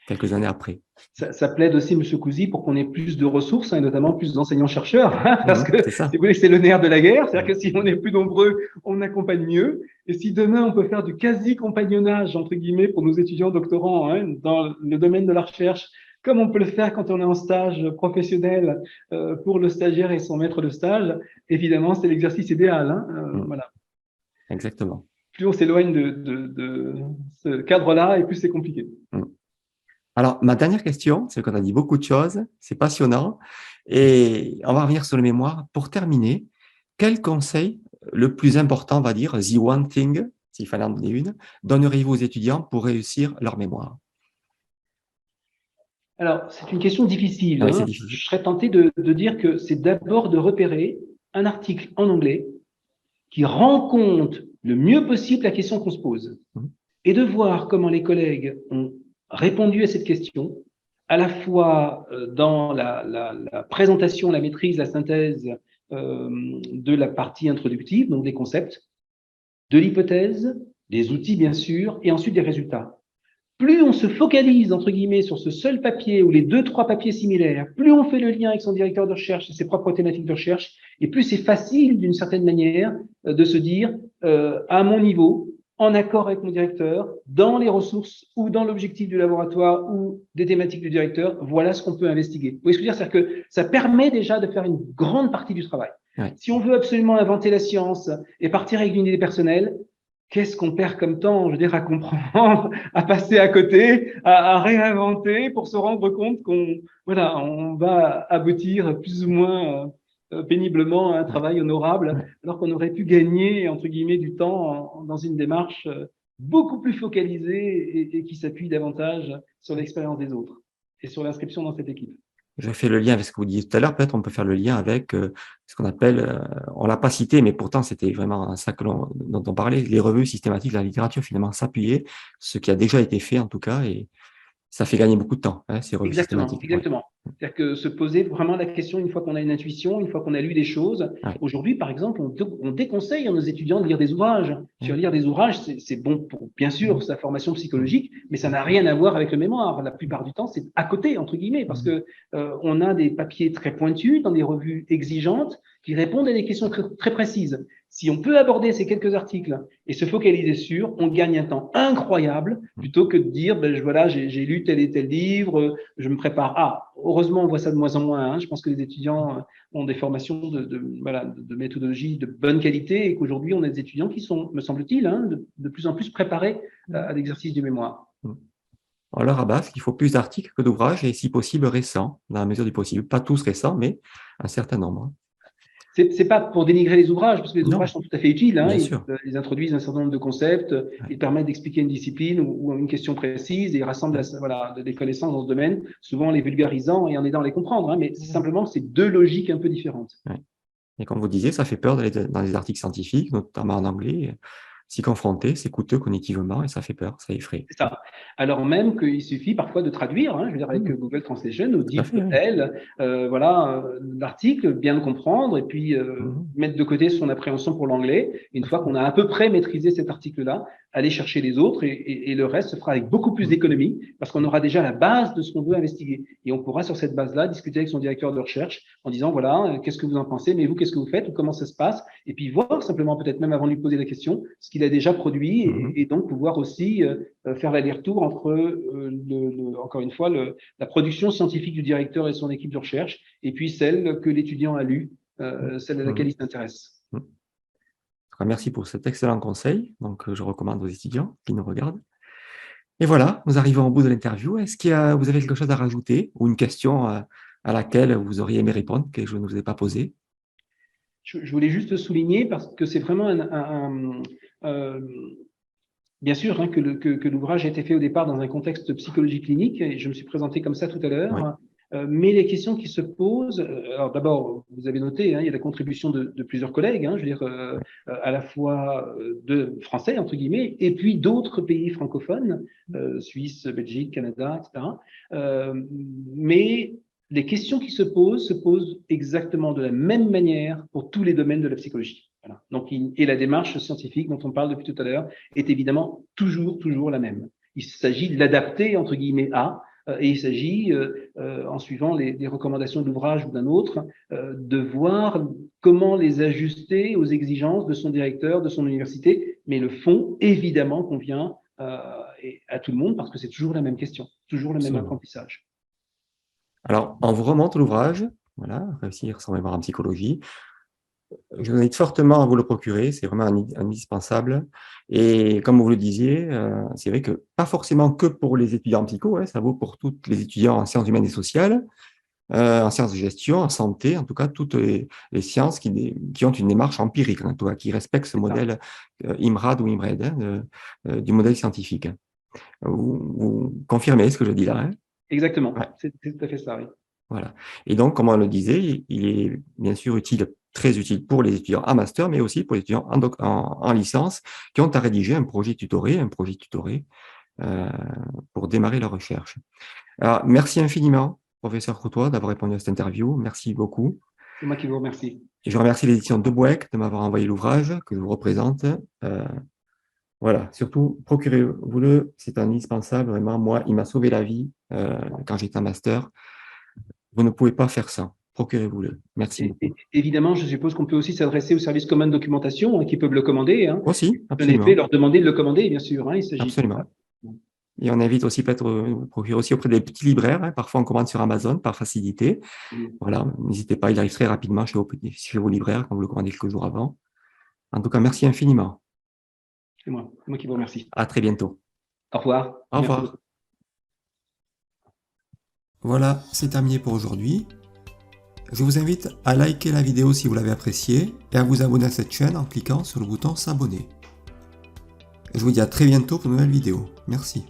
A: quelques années après.
B: Ça plaide aussi, M. Cousy, pour qu'on ait plus de ressources, hein, et notamment plus d'enseignants-chercheurs, hein, parce que, si vous voulez, c'est le nerf de la guerre. C'est-à-dire que si on est plus nombreux, on accompagne mieux. Et si demain, on peut faire du quasi-compagnonnage, entre guillemets, pour nos étudiants doctorants hein, dans le domaine de la recherche, comme on peut le faire quand on est en stage professionnel pour le stagiaire et son maître de stage, évidemment, c'est l'exercice idéal. Hein, voilà.
A: Exactement.
B: Plus on s'éloigne de ce cadre-là, et plus c'est compliqué.
A: Alors, ma dernière question, c'est qu'on a dit beaucoup de choses, c'est passionnant, et on va revenir sur le mémoire. Pour terminer, quel conseil le plus important, on va dire, the one thing, s'il fallait en donner une, donneriez-vous aux étudiants pour réussir leur mémoire?
B: Alors, c'est une question difficile.
A: Oui,
B: hein.
A: c'est difficile.
B: Je serais tenté de dire que c'est d'abord de repérer un article en anglais qui rend compte le mieux possible la question qu'on se pose et de voir comment les collègues ont répondu à cette question, à la fois dans la présentation, la maîtrise, la synthèse de la partie introductive, donc des concepts, de l'hypothèse, des outils bien sûr, et ensuite des résultats. Plus on se focalise, entre guillemets, sur ce seul papier ou les 2-3 papiers similaires, plus on fait le lien avec son directeur de recherche et ses propres thématiques de recherche, et plus c'est facile, d'une certaine manière, de se dire, à mon niveau, en accord avec mon directeur, dans les ressources ou dans l'objectif du laboratoire ou des thématiques du directeur, voilà ce qu'on peut investiguer. Vous voyez ce que je veux dire? C'est-à-dire que ça permet déjà de faire une grande partie du travail.
A: Ouais.
B: Si on veut absolument inventer la science et partir avec une idée personnelle, qu'est-ce qu'on perd comme temps, je veux dire, à comprendre, à passer à côté, à réinventer pour se rendre compte qu'on voilà, on va aboutir plus ou moins péniblement à un travail honorable, alors qu'on aurait pu gagner, entre guillemets, du temps dans une démarche beaucoup plus focalisée et qui s'appuie davantage sur l'expérience des autres et sur l'inscription dans cette équipe.
A: Je fais le lien avec ce que vous disiez tout à l'heure. Peut-être on peut faire le lien avec ce qu'on appelle, on l'a pas cité, mais pourtant c'était vraiment ça dont on parlait, les revues systématiques de la littérature, finalement s'appuyer, ce qui a déjà été fait en tout cas, et ça fait gagner beaucoup de temps, hein, ces revues systématiques.
B: Exactement. C'est-à-dire que se poser vraiment la question une fois qu'on a une intuition, une fois qu'on a lu des choses.
A: Ouais.
B: Aujourd'hui, par exemple, on déconseille à nos étudiants de lire des ouvrages. Sur lire des ouvrages, c'est bon pour, bien sûr, sa formation psychologique, mais ça n'a rien à voir avec le mémoire. La plupart du temps, c'est à côté, entre guillemets, parce que on a des papiers très pointus dans des revues exigeantes qui répondent à des questions très, très précises. Si on peut aborder ces quelques articles et se focaliser sur, on gagne un temps incroyable plutôt que de dire, ben, voilà, j'ai lu tel et tel livre, je me prépare. Ah, heureusement, on voit ça de moins en moins. Hein. Je pense que les étudiants ont des formations de méthodologie de bonne qualité et qu'aujourd'hui, on a des étudiants qui sont, me semble-t-il, hein, de plus en plus préparés à l'exercice du mémoire.
A: Alors, à base, il faut plus d'articles que d'ouvrages et, si possible, récents, dans la mesure du possible. Pas tous récents, mais un certain nombre.
B: C'est pas pour dénigrer les ouvrages, parce que les ouvrages sont tout à fait utiles. Hein, ils introduisent un certain nombre de concepts, ils permettent d'expliquer une discipline ou une question précise, et ils rassemblent voilà, des connaissances dans ce domaine, souvent en les vulgarisant et en aidant à les comprendre. Hein, mais simplement, c'est deux logiques un peu différentes.
A: Ouais. Et comme vous disiez, ça fait peur d'aller dans les articles scientifiques, notamment en anglais. S'y confronter, c'est coûteux cognitivement et ça fait peur, ça effraie.
B: C'est ça. Alors même qu'il suffit parfois de traduire, hein, je veux dire avec Google Translation ou DeepL, voilà, l'article, bien le comprendre et puis mettre de côté son appréhension pour l'anglais. Une fois qu'on a à peu près maîtrisé cet article-là, aller chercher les autres et le reste se fera avec beaucoup plus d'économie parce qu'on aura déjà la base de ce qu'on veut investiguer. Et on pourra sur cette base-là discuter avec son directeur de recherche en disant voilà, qu'est-ce que vous en pensez, mais vous, qu'est-ce que vous faites ou comment ça se passe, et puis voir simplement peut-être même avant de lui poser la question ce qu'il a déjà produit et donc pouvoir aussi faire l'aller-retour entre encore une fois la production scientifique du directeur et son équipe de recherche et puis celle que l'étudiant a lue, celle à laquelle il s'intéresse.
A: Merci pour cet excellent conseil. Donc, je recommande aux étudiants qui nous regardent. Et voilà, nous arrivons au bout de l'interview. Est-ce que vous avez quelque chose à rajouter ou une question à laquelle vous auriez aimé répondre que je ne vous ai pas posée?
B: Je voulais juste souligner parce que c'est vraiment bien sûr hein, que l'ouvrage a été fait au départ dans un contexte psychologie clinique et je me suis présenté comme ça tout à l'heure. Oui. Mais les questions qui se posent, alors d'abord, vous avez noté, hein, il y a la contribution de plusieurs collègues, hein, je veux dire, à la fois de français, entre guillemets, et puis d'autres pays francophones, Suisse, Belgique, Canada, etc. Mais les questions qui se posent exactement de la même manière pour tous les domaines de la psychologie. Voilà. Donc, et la démarche scientifique dont on parle depuis tout à l'heure est évidemment toujours la même. Il s'agit de l'adapter, entre guillemets, et il s'agit, en suivant les recommandations de l'ouvrage ou d'un autre, de voir comment les ajuster aux exigences de son directeur, de son université. Mais le fond, évidemment, convient à tout le monde parce que c'est toujours la même question, toujours le même apprentissage.
A: Alors, on vous remonte l'ouvrage, voilà, Réussir son mémoire en psychologie. Je vous invite fortement à vous le procurer, c'est vraiment indispensable. Et comme vous le disiez, c'est vrai que pas forcément que pour les étudiants en psycho, hein, ça vaut pour tous les étudiants en sciences humaines et sociales, en sciences de gestion, en santé, en tout cas toutes les sciences qui ont une démarche empirique, en tout cas, qui respectent ce modèle IMRAD ou IMRED, hein, du modèle scientifique. Vous confirmez ce que je dis là, hein?
B: Exactement, ouais. C'est tout à fait ça, oui.
A: Voilà. Et donc, comme on le disait, il est bien sûr utile, très utile pour les étudiants en master, mais aussi pour les étudiants en licence qui ont à rédiger un projet tutoré pour démarrer leur recherche. Alors, merci infiniment, professeur Courtois, d'avoir répondu à cette interview. Merci beaucoup.
B: C'est moi qui vous remercie.
A: Et je remercie les éditions de Bouec de m'avoir envoyé l'ouvrage que je vous représente. Voilà, surtout, procurez-vous-le, c'est indispensable. Vraiment, moi, il m'a sauvé la vie quand j'étais en master. Vous ne pouvez pas faire ça. Procurez-vous-le. Merci beaucoup.
B: Évidemment, je suppose qu'on peut aussi s'adresser au service commun de documentation hein, qui peuvent le commander. Hein.
A: Aussi, absolument.
B: En effet, leur demander de le commander, bien sûr. Hein, il s'agit
A: absolument. Et on invite aussi peut-être procurer aussi auprès des petits libraires. Hein. Parfois, on commande sur Amazon par facilité. Voilà, n'hésitez pas, il arrive très rapidement chez vos libraires quand vous le commandez quelques jours avant. En tout cas, merci infiniment.
B: C'est moi qui vous remercie.
A: À très bientôt.
B: Au revoir.
A: Au revoir. Merci. Voilà, c'est terminé pour aujourd'hui. Je vous invite à liker la vidéo si vous l'avez appréciée et à vous abonner à cette chaîne en cliquant sur le bouton s'abonner. Je vous dis à très bientôt pour une nouvelle vidéo. Merci.